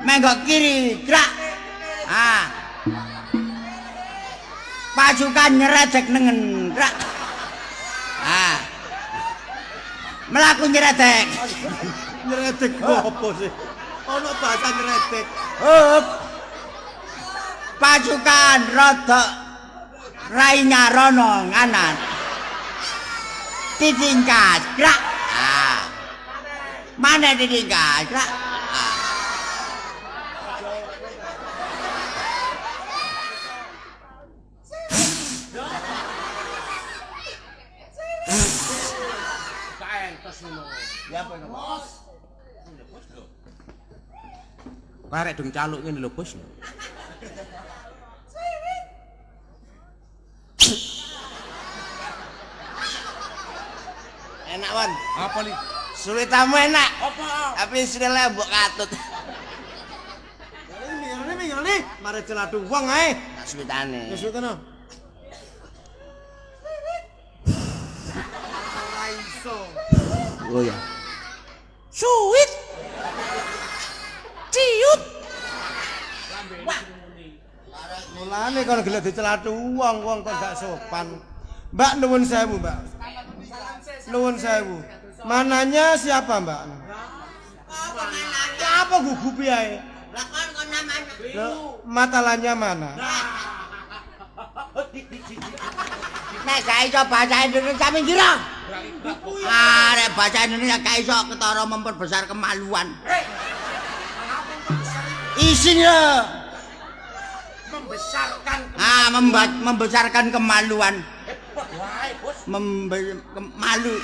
Menggok kiri, gerak. Pasukan nyeredek nengen, gerak. Melaku nyeredek. Nyeredek apa sih? Ono bahasa nyeredek. Hop. Pasukan rodok rainya rono nganan. Ditingkat, gerak. Mana ditingkat, gerak. Karek dong caluk ngene lho, Bos. Enak, Wan. Apa nih? Suwitamu enak. Apa? Tapi sirele mbok katut. Ini, mari celatu wong ae. Nak suwitane. Wis ngono. Oh ya. Suwit. Ciut. Mulane kalau gelek dicelatu wong kok gak sopan. Mbak nuwun sewu, Mbak. Nuwun sewu. Mananya siapa, Mbak? Apa mananya? Apa gugupi ae? Lah kon namanya. Matalanya mana? Nek gak iso bahasa Indonesia minggir. Nek bahasa Indonesia gak iso ketara memperbesar kemaluan. Isin lho. Membesarkan Membesarkan kemaluan. wae, Bos. Malu.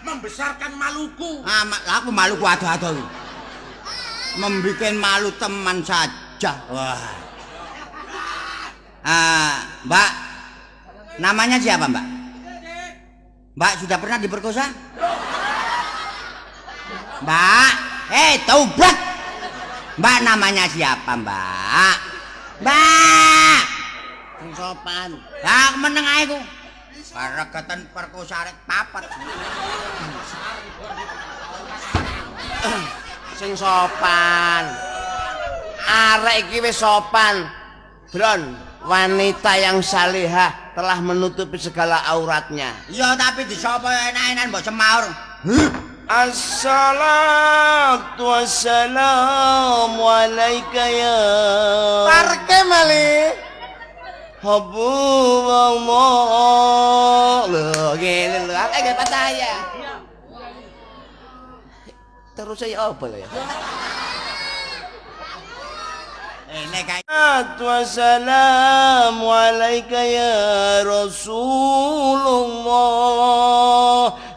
Membesarkan Maluku. Aku Maluku ado-ado. Membikin malu teman saja. Wah. Mbak. Namanya siapa, Mbak? Mbak sudah pernah diperkosa? Mbak, tobat. Mbak namanya siapa, Mbak? Mbak. Sing sopan. Lah meneng ae ku. Paregeten perkosa arek papat. Sing sopan. Arek iki wis sopan. Bron, wanita yang salihah telah menutupi segala auratnya. Iya tapi disapa enak-enak mbok semaur. Assalatu wassalamu alaika ya Parke malih. Habibullah. Lho, ngene lho. Aku gak percaya. Terus saya apa lho ya? Nek kae Assalatu wassalamu alaika ya Rasulullah.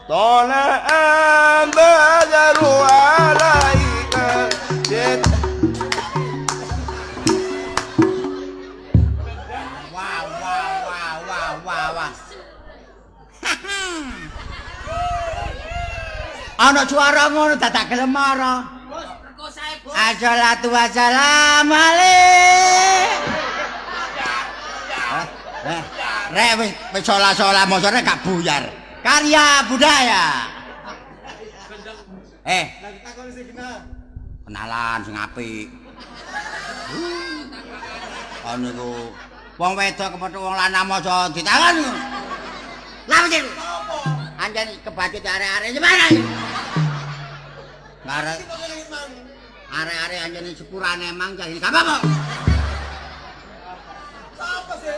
Tala'a badaru alaika. wah. Ana suara ngono dadak gelem mara. Assalatu wassalamu alaik. Rek wis sola-sola mosone gak buyar. Karya budaya. Kenalan sing apik. Anu iku wong wedok kepethuk wong lanang maca ditangan. Lha piye? Anjane kebacut arek-arek gimana iki? Arek-arek anjane sepurane emang jadi gak apa-apa. Sapa sih?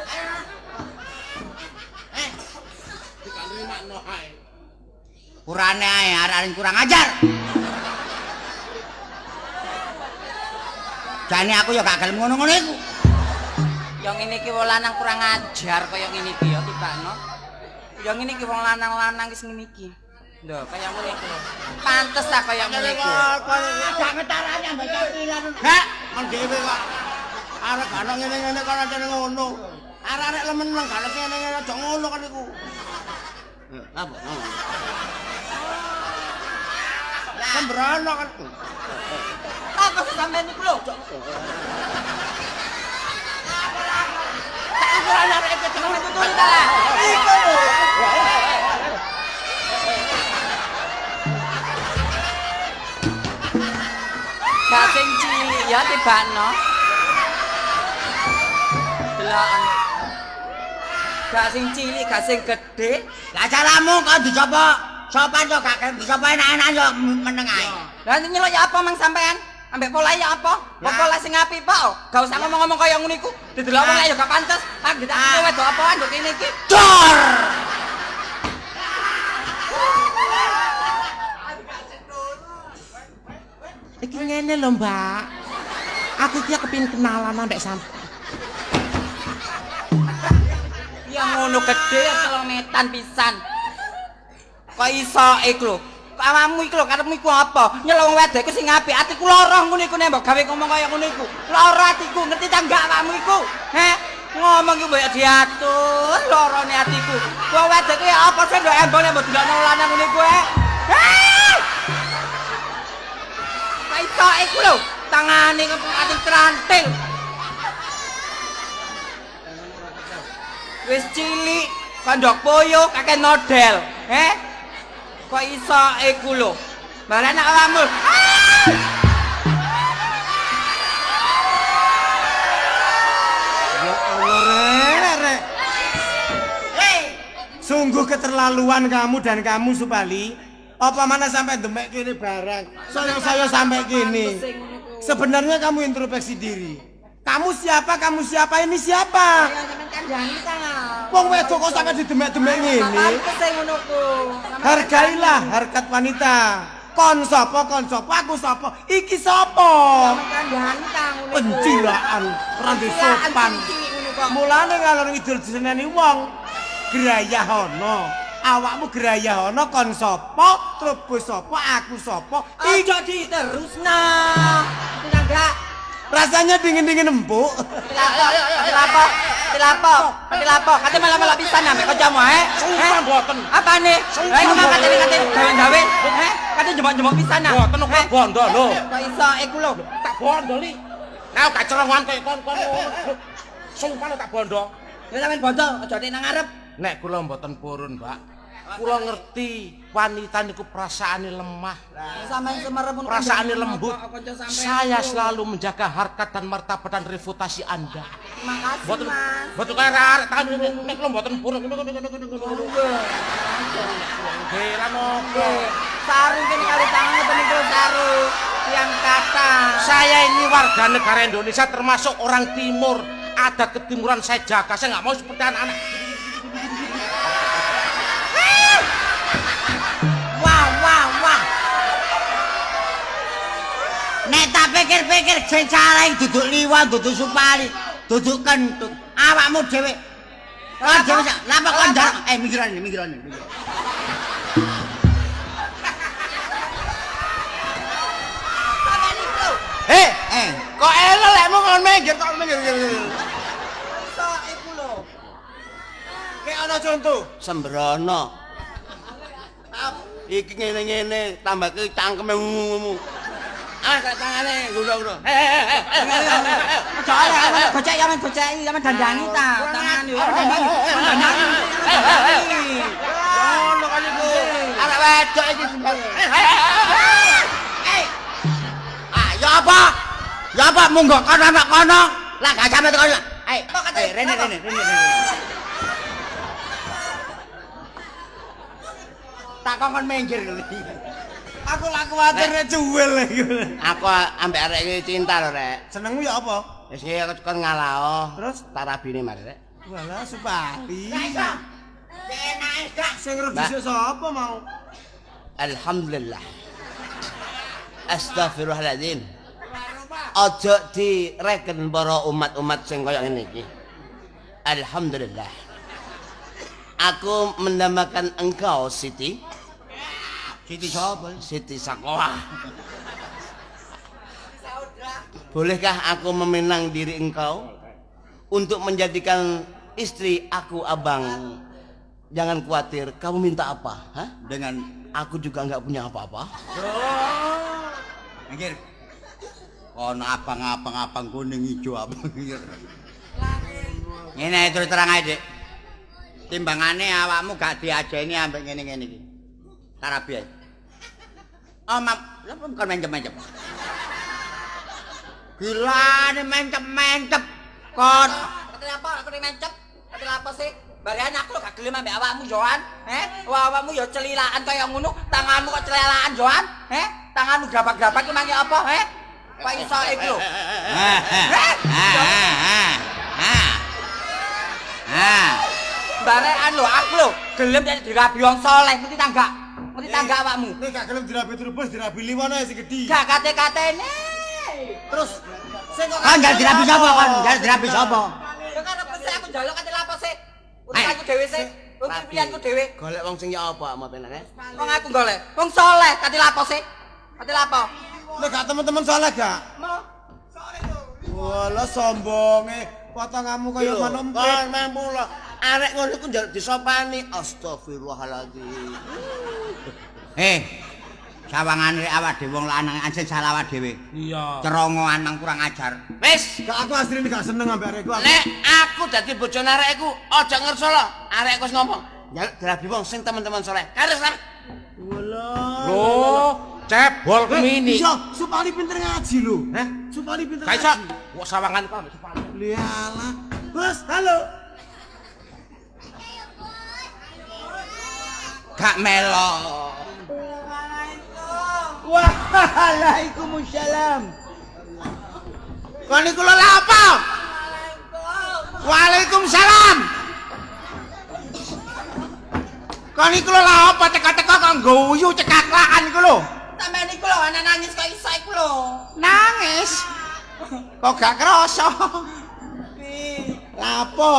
Kurane ae, arek kurang ajar. Jane aku ya gak gelem ngono-ngono iku. Yang ngene iki wong lanang kurang ajar kaya ngene iki ya tibakno. Yang ngene iki wong lanang-lanang wis ngene iki. Lho, kaya ngene iki. Pantes ta kaya ngene iki. Gak ngetarane mbak cilan. Gak, men dhewe kok. Arek gak ono ngene-ngene kok ancene ngono. Arek-arek lemeneng gak ono ngene-ngene aja ngono kan iku. Apa? Sembrono kan. Apa sampean niku lho? Tak ukuran arek iki jeneng tuturi ta lah. Iku lho. Gak sing cilik ya tibakno. Deloken. Gak sing cilik, gak sing gedhe. Lah caramu kok dicoba sopan kok gak dicoba enak-enak yo meneng ae. Lah nyeluk ya apa mang sampean? Ambek pola ya apa? Pola sing apik kok. Gak usah ngomong-ngomong kaya ngono iku. Didelok wong ya gak pantes. Ah ditakne wedok apaan nduk kene iki. Dor. Iki ngene lho, Mbak. Aku iki kepengin kenalan ambek sampean. Ya ngono gedhe kilometan pisan. Kok iso iku lho. Awakmu iku lho karepmu iku apa? Nyelong wedok iku sing apik. Atiku lara ngono iku nek mbok gawe ngomong kaya ngono iku. Lara atiku, ngerti ta enggak awakmu iku? Heh, ngomong iku mbok diatur larane atiku. Wong wedok iki apa sing ndok embone mbok dilokno lanang ngono iku heh. Kok iso iku lho, tangane kok ati trantil. Wis cilik, kandhok poyo kakek model, heh? Kok iso iku lho? Bareng anak awakmu. Ya Allah, Rek. Sungguh keterlaluan kamu dan kamu Supali. Apa mana sampai demek kini barang? Saya sampai kini. Sebenarnya kamu introspeksi diri. Kamu siapa? Kamu siapa? Ini siapa? Wong wedok kok sampai didemek-demek ngene. Hargailah harkat wanita. Kon sapa? Aku sapa? Iki sapa? Pencilaan, ora sopan. Mulane ngalor ngidul diseneni wong. Grayahono. Awakmu grayahono kon sapa? Trubus sapa? Aku sapa? Ijo diterusna. Enggak. Rasanya dingin-dingin empuk. Tilapo. Kate malah pisan ambek kancamu, Sumpah mboten. Apane? Lah iku kate gawe-gawe, kate jembok-jembok pisan ah. Mboten kok bondo lho. Kok iso iku lho. Tak bondo li. Nah gak cerongan kaya kon. Sumpah tak bondo. Ya sampean bondo, aja nek nang ngarep. Nek kula mboten purun, Mbak. Kula ngerti wanita niku perasaane lemah. Sampean semerep ngono. Perasaane lembut. Saya selalu menjaga harkat dan martabat dan reputasi Anda. Terima kasih, Mas. Mboten kaya arek tangan nek kula mboten purun. Heran opo? Sarung kene kali tangan peniku sarung. Yang kata. Saya ini warga negara Indonesia termasuk orang timur. Ada ketimuran saya jaga. Saya nggak mau seperti anak-anak. Wah. Nek tak pikir-pikir sing salah duduk liwat, duduk Supali, duduk kentut. Awakmu dhewe. Lah dhewe napa kon njaluk? Mikirane. Kok elok lekmu kon minggir kok minggir. Iso iku lho. Kayak ana contoh. Sembrono. Iki ngene-ngene tambah ke cangkeme ngumu. Awas tangane guru-guru. Gocek ya men goceki, ya men dandangi ta. Tangan yo dandangi. Ngono kan iku. Arek wedok iki sembah. Ya apa? Ya apa monggo kono. Lah gak sampe tekan. Rene. Tak kongkon minggir lho. Aku lak kuwatir cuwil iki. Aku ambek arek iki cinta lho, Rek. Senengmu ya apa? Wis iki aku kon ngalah. Terus tarabine Mas, Rek. walah Supari. Enake gak Sing ngrudisi sapa mau? Alhamdulillah. Astagfirullahaladzim. Ojo direken para umat-umat sing kaya ngene iki. Alhamdulillah. Aku menambahkan engkau Siti. Siti sapa? Siti Sakoah. Bolehkah aku meminang diri engkau untuk menjadikan istri aku abang? Jangan khawatir, kamu minta apa? Hah? Dengan aku juga nggak punya apa-apa. Minggir. Ono abang-abang kuning ijo abang. Ngene terus terang ae, Dik. Timbangane awakmu gak diajeni ambek ngene-ngene iki. Tarabi ae. Oh, Mam, lha kon mencep-mencep. Gilane mencep-mencep. Kon. Kenapa aku mencep? Kenapa sih? Barian aku gak gelem ambek awakmu, Joan. Awakmu ya celilakan kaya ngono, tanganmu kok celilakan, Joan. Tanganmu grabak-grabak ki mangi apa, Kok iso iku lho. Barekan lho, aku lho gelem dirabi wong saleh, mesti tangga awakmu. Nek gak gelem dirabi trubus, dirabi liwon ae sing gedhi. Gak kate-katene. Terus sing kok Kan jar dirabi sapa kon? Jar dirabi sapa? Ya karep aku njaluk kate lapo sih. Urusanku dhewe sih. Untuk pilihanku dhewe. Golek wong sing ya apa apa penane? Wong aku golek. Wong saleh kate lapo sih? Kate lapo? nek gak teman-teman saleh gak? Mau. Walah sombonge, potonganmu kaya manom. Kon mampu lho. Arek ngono iku njaluk disopani. Astagfirullahaladzim. Sawangan rek awak dhewe wong lanang anjen salah awak dhewe. Iya. Cerongoan mang kurang ajar. Wis, Gak aku asline gak seneng ambek arekku. nek aku dadi bojone arekku, aja ngerso lho. Arekku wis ngomong, njaluk dirabi wong sing teman-teman saleh. Karis arek. Walah. Loh, cebol kemini. Iya, Supari pinter ngaji lho. Supari pinter Gak ngaji. iso. Kok sawangan kok ambek Supari. Lialah. Bos, halo. Gak melo. Waalaikumsalam. Kon iku lho lha apa? Waalaikumsalam. Kon iku lho lha apa teka-teka kok ngguyu cekaklakan iku lho. Sampeyan iku lho ana nangis kok iso iku lho. Nangis. Kok gak krasa? Lha apa?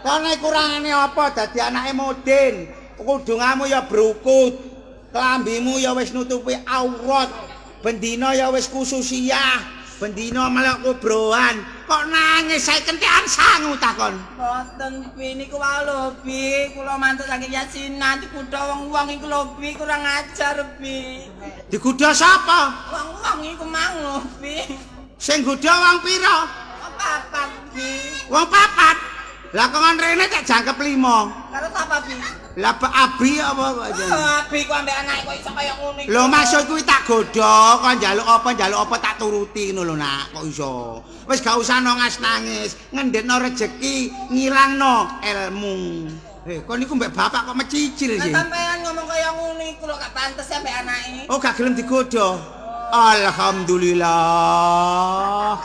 Kon kurangane apa dadi anake Mudin? Kudungamu ya brukut. Kelambimu ya wis nutupi aurat. Bendina ya wis khususiyah. Bendina melok kubroan. Kok nangis sae kentekan sangu takon. Boten Bi niku wae lho Bi, kula mantuk saking yasinan dikudha wong-wong iku lho Bi kurang ajar Bi. Digudha sapa? Wong-wong iku mang lho Bi. Sing godha wong pira? Papat Bi. Wong papat. Lah kon rene tak jangkep 5. Karo sapa Bi? Lah Abi apa kok jenenge? Bi ku ambek anake kok iso kaya ngono iku. Lho maksud kuwi tak godha, kon njaluk apa tak turuti ngono lho nak, kok iso. Wis gak usah nangis, ngendhetno rejeki, ngilangno ilmu. Kon niku mbek bapak kok mecicil sih. Sampeyan ngomong kaya ngono iku lho gak pantes ambek anake. Oh, gak gelem digodha. Alhamdulillah.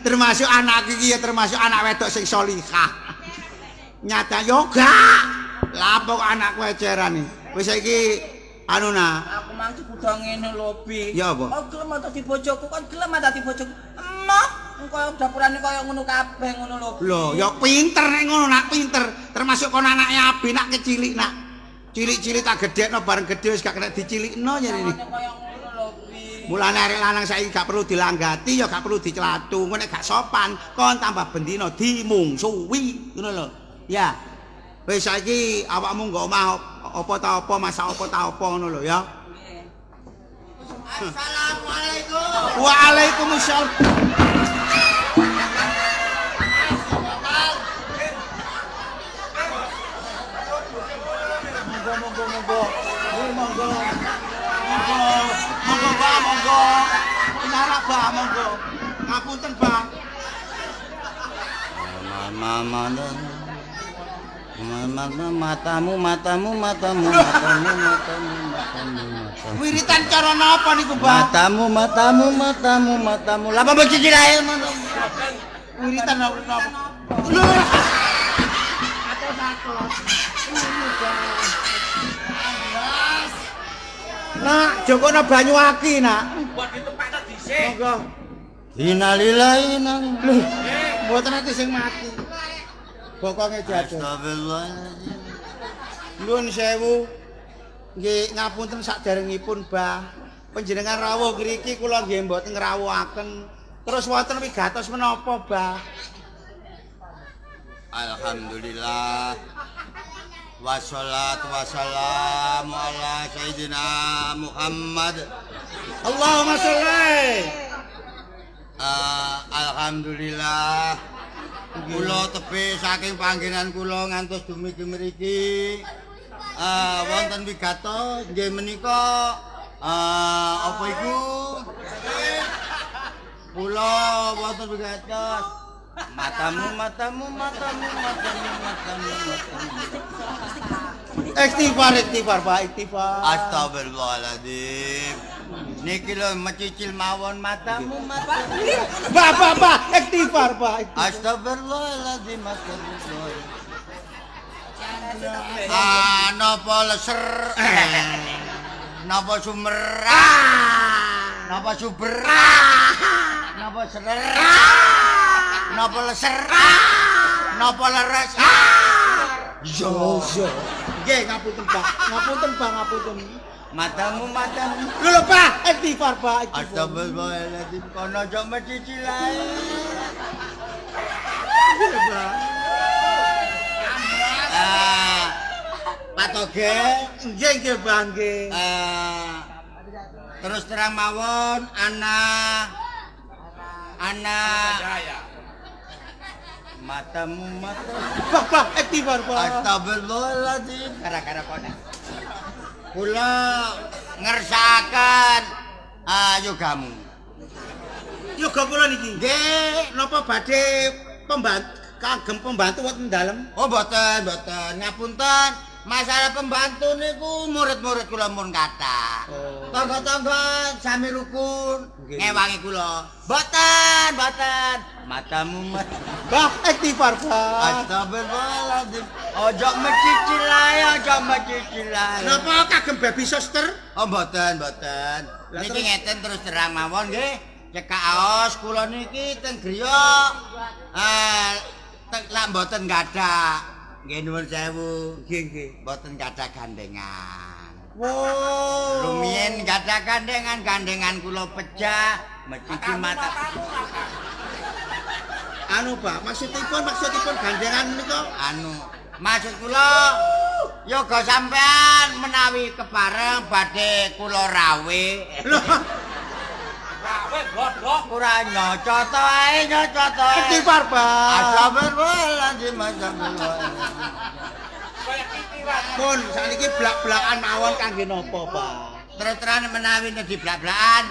Termasuk anak iki ya termasuk anak wedok sing salihah. Nyata yoga. Lah apa kok anakku eceran iki? Wis saiki anu nah. Aku mang dikudha ngene lho Bi. Ya apa? Oh gelem dadi bojoku, kon gelem dadi bojoku. Emoh, kaya dapurane kaya ngono kabeh ngono lho. Lho, ya pinter nek ngono nak pinter. Termasuk kon anake Abi nak kecilik nak. Cilik-cilik tak gedhekno bareng gedhe wis gak kena dicilikno yen ini. Kaya ngono lho Bi. Mulane arek lanang saiki gak perlu dilanggati ya gak perlu diclathu. Engko nek gak sopan kon tambah bendina dimungsuhi ngono lho. Ya. Wis saiki awakmu nggo omah apa ta apa masak apa ta apa ngono lho ya. Assalamualaikum. Waalaikumsalam. Monggo. Monggo, Pak, monggo. Penara, Pak, monggo. Ngapunten, Pak. Matamu. Wiritan cara napa niku, Pak? Matamu. Lapa becicil ae. Wiritan napa? Nak, jokona banyu aki, Nak. Buat ditempatno dhisik. Monggo. Innalillahi Lho, mboten ati sing mati. Bokonge jatuh. Astagfirullahaladzim. Nuwun sewu. Nggih ngapunten saderengipun, Bah. Panjenengan rawuh ngriki kula nggih mboten ngrawuhaken. Terus wonten wigatos menapa, Bah? Alhamdulillah. Wassalatu wassalamu ala Sayyidina Muhammad. Allahumma sholli. Alhamdulillah. Kula tebih saking panggenan kula ngantos dumugi mriki. Wonten wigatos nggih menika apa iku? Kula wonten wigatos. Matamu. Istighfar, Pak, istighfar. Astagfirullahaladzim. Niki lho mecicil mawon matamu. Pak, istighfar, Pak. Astagfirullahaladzim. Napa leser? Napa sumer? Napa suber? Napa serer? Napa leser? Napa leres? Yo. Nggih, ngapunten, Pak. Ngapunten. Matamu. Lho, Pak, istighfar, Pak. Astagfirullahaladzim. Kono aja mecicil ae. Pak Toge, Nggih, Pak, nggih. terus terang mawon anak matamu. Pak, istighfar, Pak. Astagfirullahaladzim. Gara-gara kono. Kula ngersakaken yogamu. Yoga kula niki. Nggih, Napa badhe kagem pembantu wonten dalem? oh mboten. Ngapunten. Masalah pembantu niku murid-murid kula mun kathah. Tangga-tangga sami rukun ngewangi kula. Mboten. Matamu. Bah, istighfar, Pak. Astagfirullahaladzim. Ojo mecicil ae. Napa kagem baby suster? Oh mboten. Niki ngeten terus terang mawon nggih. Cekak aos kula niki teng griya. Lak mboten gadah. Nggih nuwun sewu. Nggih. Mboten gadah gandengan. Wow. Rumiyin gadah gandengan kula pecah, mecicil mata. Anu, Pak, maksudipun gandengan menika? Maksud kula yoga sampean menawi kepareng badhe kula rawe. Rawe godhok. Ora nyocot ae. Istighfar, Pak. Astagfirullahaladzim. Kaya kitiran. Pun sakniki blak-blakan mawon kangge napa, Pak? Terus-teran menawi nedhi blak-blakan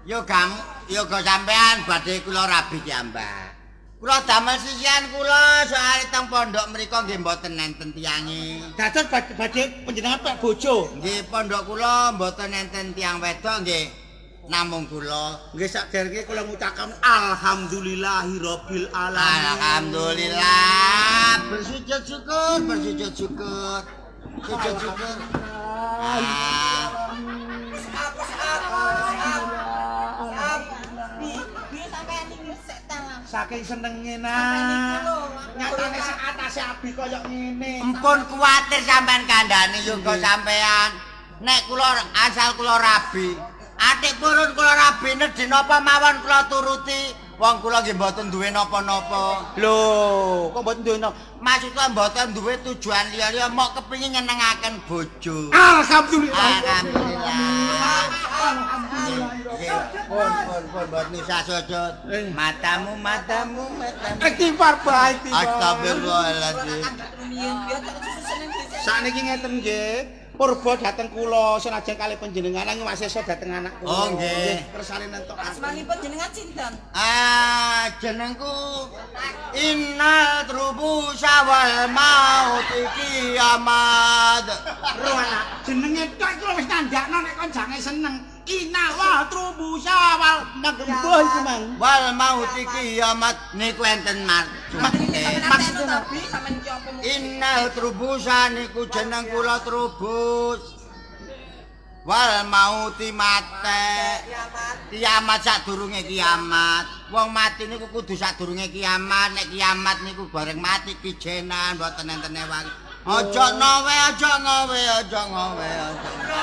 yoga sampean badhe kula rabi kiambak. Kula damel sisihan kula soal teng pondok mriku nggih mboten nenten tiyange. Dados badhe panjenengan Pak bojo. Nggih pondok kula mboten nenten tiyang wedok nggih. Namung kula Nggih sakderenge kula ngucapkan alhamdulillahirabbil alamin. alhamdulillah bersujud syukur. Saking senenge nak. Nyatane sak atase abi kaya ngene. Empun kuwatir sampean kandhane yoga sampean. Nek kula asal kula rabi, atik purun kula rabi nedhi napa mawon kula turuti. Wong kula nggih mboten duwe napa-napa. Lho, kok mboten duwe napa? Maksudnya mboten duwe tujuan liya-liya mok kepengin nyenengaken bojo. Alhamdulillah. Pun buat Nisa sujud. Matamu. Istighfar bae, istighfar. Astagfirullahaladzim. Sakniki ngeten nggih. Purba dateng kula senajan kalih panjenengan nanging masih iso dateng anak kula. Oh nggih. Kersane nentokaken. Asmanipun jenengan sinten? Jenengku Innal trubu sawal maut kiamat. Roana, jenenge tok iku wis tandakno nek kon jange seneng. Ina wa trubu sawal magemboh iku mang. Wal maut kiamat niku enten Maksudnya tapi sampean iki apa? Innal trubusa niku jeneng kula Trubus. Wal mauti mate. Kiamat sadurunge kiamat. Wong mati niku kudu sadurunge kiamat. Nek kiamat niku bareng mati kijenan mboten enten ewang. Aja ngowe.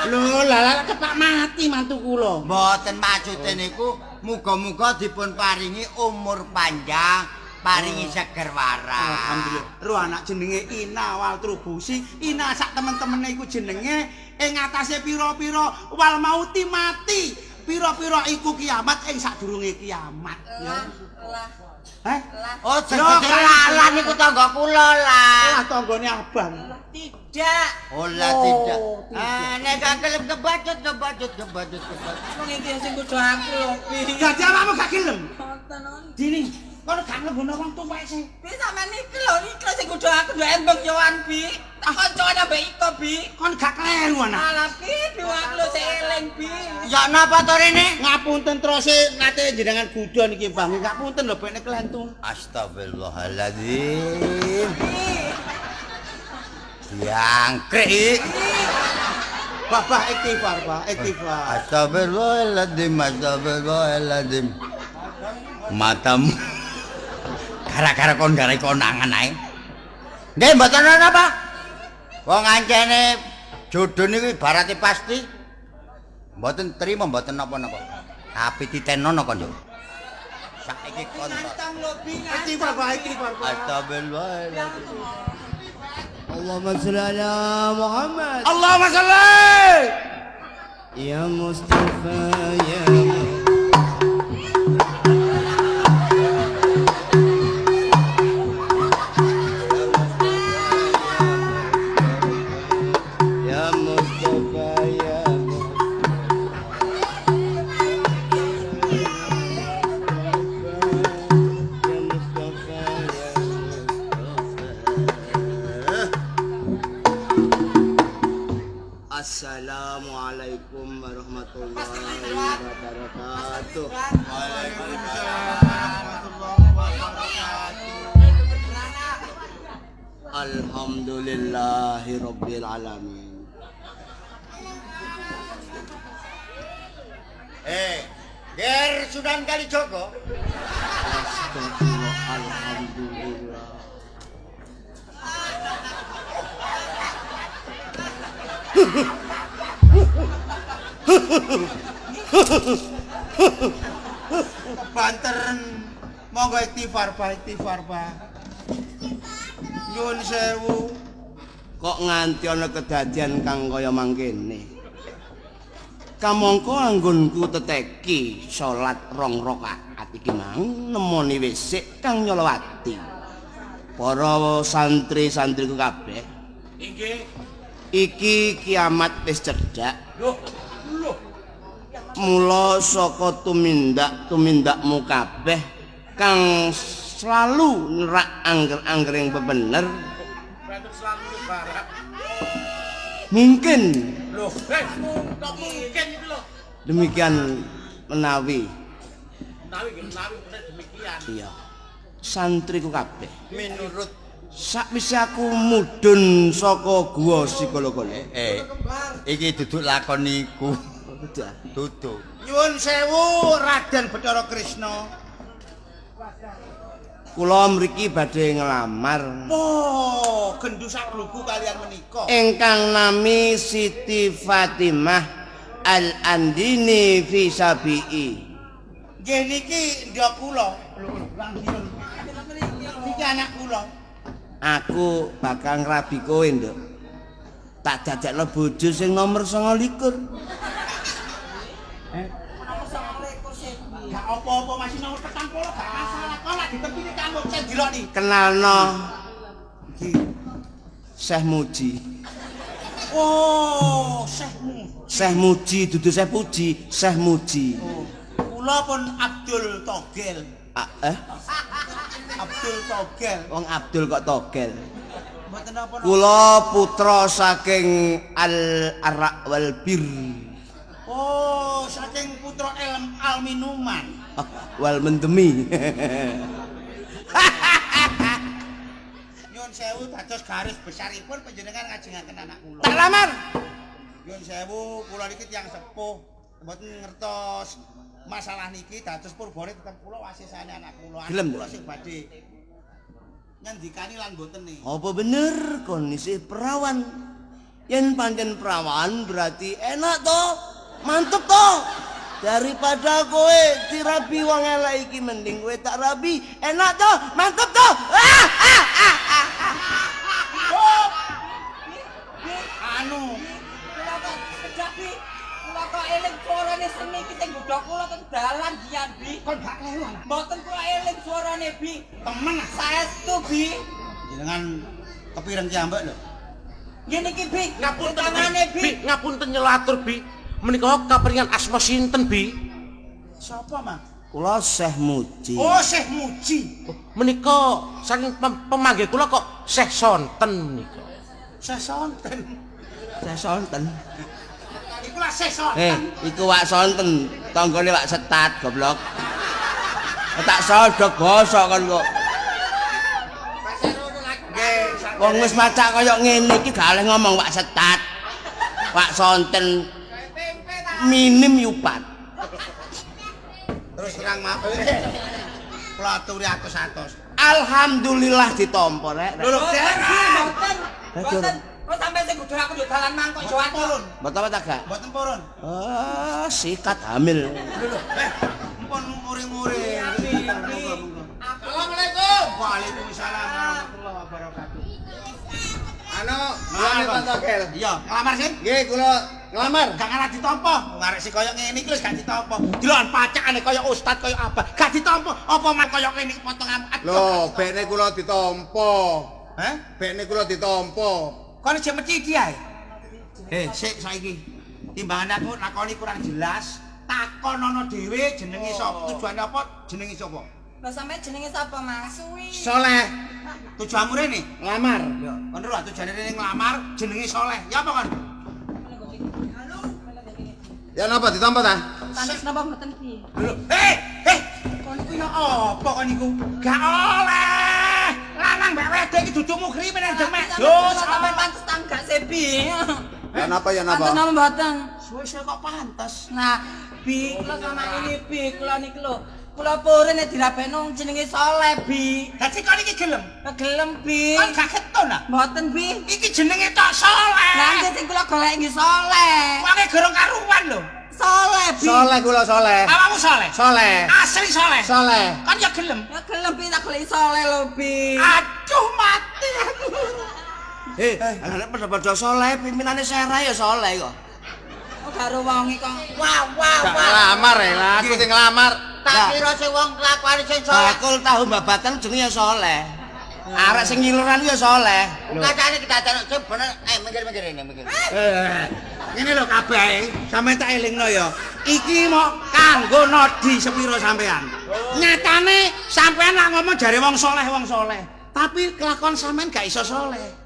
Lho, lala kepak mati mantu kula. Mboten maksude niku muga-muga dipun paringi umur panjang, paringi seger waras. Alhamdulillah. Roh anak jenenge Ina wal trubusi. Ina sak temen-temene iku jenenge ing atase pira-pira wal mauti mati. Pira-pira iku kiamat ing sadurunge kiamat. Ya. Heh? Oh, jenenge lalan niku tangga kula lah. Ah tanggane abang. Tidak. Oh lah tidak. Nek gelem kebacut. Wong iki sing kudu aku lho, Bi. Dadi awakmu gak gelem. Mboten on. Dini, kono gak nglebono wong tuwek sih. Bi sampean iki lho, iki sing kudu aku ndek embeng yoan, Bi. Tak koncone ambek Iko, Bi. Kon gak kleru anak. Alah, Bi, aku lho sing eling, Bi. Ya napa to rene? Ngapunten terus nate jenengan Buddha niki, Bang. Ngapunten lho bekne kelentung. Astagfirullahaladzim. Jangkrik. Bapak istighfar, Pak. Istighfar. Astagfirullahaladzim. Matamu. Gara-gara kon garai konangan ae. Nggih mboten ana apa. Wong ancene jodoh niku ibarate pasti. Mboten trima mboten napa-napa. Tapi ditenono kon yo. Saiki kon. Nantang lho, Bi. Istighfar, Pak. Istighfar, Pak. Astagfirullahaladzim. Allahumma sholli ala Muhammad. Allahumma sholli. Ya Mustafa ya Assalamualaikum warahmatullahi wabarakatuh. Alhamdulillahi rabbil alamin. Ger Sunan Kalijogo. Astagfirullah, alhamdulillah. Banteren. Monggo istighfar, Pak. Nyuwun sewu. Kok nganti ana kedadian kang kaya mangkene. Kamangka anggonku teteki salat 2 rakaat iki mang nemoni wisik kang nyolowati. Para santri-santriku kabeh. Inggih. Iki kiamat wis cedhak. Loh. Mula saka tumindakmu kabeh kang selalu nerak angger-angger yang bebener. Selalu barak. Mungkin Loh, kok mungkin itu loh. demikian menawi. Menawi demikian. Iya. Santriku kabeh. Menurut Sakwise aku mudhun saka guwa Sigala-gala. iki duduk lakon niku. Duduk. Nyuwun sewu Raden Bathara Krisna. Kula mriki badhe nglamar Oh, gendhu sagluku kalian menika. ingkang nami Siti Fatimah Al-Andini fi Sabi'i. Nggih niki ndya kula. Iki anak kula. Aku bakal ngrabi kowe, Nduk. Tak dadekno bojo sing nomor 29. Gak apa-apa masih nomor 40 gak masalah. Kok lak ditepini kanggo cek dilokni. Kenalno iki Syekh Muji. Oh, Syekh Syekh Muji dudu Syekh Puji, Syekh Muji. Kula pun Abdul Togel. Abdul Togel. Wong Abdul kok togel. Mboten napa-napa. Kula putra saking Al-Araq wal Bir. Oh, saking putra Al-Minuman. Wal Mendemi. Nyuwun sewu dados garis besaripun panjenengan ngajengaken anak kula. Tak lamar. Nyuwun sewu kula niki tiyang sepuh mboten ngertos masalah niki dados purbane tetep kula wasisane anak kula. Gelem, Kula sing badhe nyandikani lan mboten nih. Apa bener kon isih perawan? Yen pancen perawan berarti enak to, mantep to. Daripada kowe dirabi wong elek iki mending kowe tak rabi, enak to, mantep to. Anu, Kula kok sedak Bi. Kula kok eling suarane seni iki sing godhok kula teng dalan dian Bi. kon gak kelewat. Mboten kula eling suarane Bi. Temen Saestu Bi. jenengan kepireng ki ambek lho. Ngene iki Bi, Ngapunten tangane Bi, Bi. ngapunten nyelatur Bi. Menika kaperingan asma sinten Bi? Sapa, Mang? Kula Syekh Muji. Oh, Syekh Muji. Menika saking pemanggil kula kok Syekh Sonten menika. Syekh Sonten. Syekh Sonten. Iku lah Syekh Sonten. Iku wak sonten, tanggane wak setat goblok. Tak sodok bosok kon kok. Wong wis macak kaya ngene iki gak oleh ngomong wak setat. Wak sonten minim yupat. Terus terang maaf. Kula aturi atus-atus. Alhamdulillah ditampa rek. Lho, Mboten. Mboten. Kok sampe sing godhok aku yo dalan mangkok yo purun. Mboten apa tak gak? Mboten purun. Sikat hamil. Lho, mumpun muri-muri. Assalamualaikum. Waalaikumsalam warahmatullahi wabarakatuh. Anu, nuwun Pak Togel. Iya, ngelamar sih? Nggih, kula ngelamar. Gak ngarep ditampa. Ngarep si koyo ngene iki wis gak ditampa. Dilokan pacakane koyo ustad koyo apa. Gak ditampa. Apa man koyo ngene iki potongan. Lho, bekne kula ditampa. Hah? Bekne kula ditampa. Kon jek meci iki ae. Sik saiki. Timbangan aku lakoni kurang jelas. Takonono dhewe jenenge sapa? Tujuane apa? Jenenge sapa? Lah sampe jenenge sapa, Mas? Soleh. Tujuanmu rene? Ngelamar. Ya, kon ora tujuane rene nglamar jenenge Soleh. Ya apa kon? Ya napa ditampa ta? Tanes napa mboten Bi? Lho, kon iku ya apa kon iku? Gak oleh. Lanang mbek wedok iki dudu mukri meneng demek. Dos sampe pantes tanggak se Bi. Ya napa ya Pantes napa? napa mboten? Suwe-suwe kok pantes. Nah, Bi, kula sama ini Bi, kula niki lho. Kula purun nek dirabekno jenenge Soleh, Bi. Dadi kon iki gelem. Gelem, Bi. Kon gak keton ah. Mboten, Bi. Iki jenenge tok Soleh. Lah sing kula golek nggih Soleh. Wonge gorong karuan lho. Soleh, Bi. Soleh kula soleh. Awakmu Soleh. Soleh. Asli Soleh. Soleh. Kan ya gelem. Ya gelem Bi tak golek Soleh lho, Bi. Aduh mati aku. Anak pada soleh, pimpinannya Serah ya soleh kok. Oh, karo wong iki kok. Wah. Gak ngelamar ya, lah aku sing ngelamar. Tak kira sing wong kelakuane sing soleh. Bakul tahu babatan jenenge ya soleh. Arek sing ngiluran ya soleh. Kacane kita tarik sing bener. Mikir-mikir ini, mikir. Ngene lho kabeh, sampeyan tak elingno ya. Iki mau kanggo nodi sepiro sampean. Nyatane sampean lak ngomong jare wong soleh. Tapi kelakuan sampean gak iso soleh.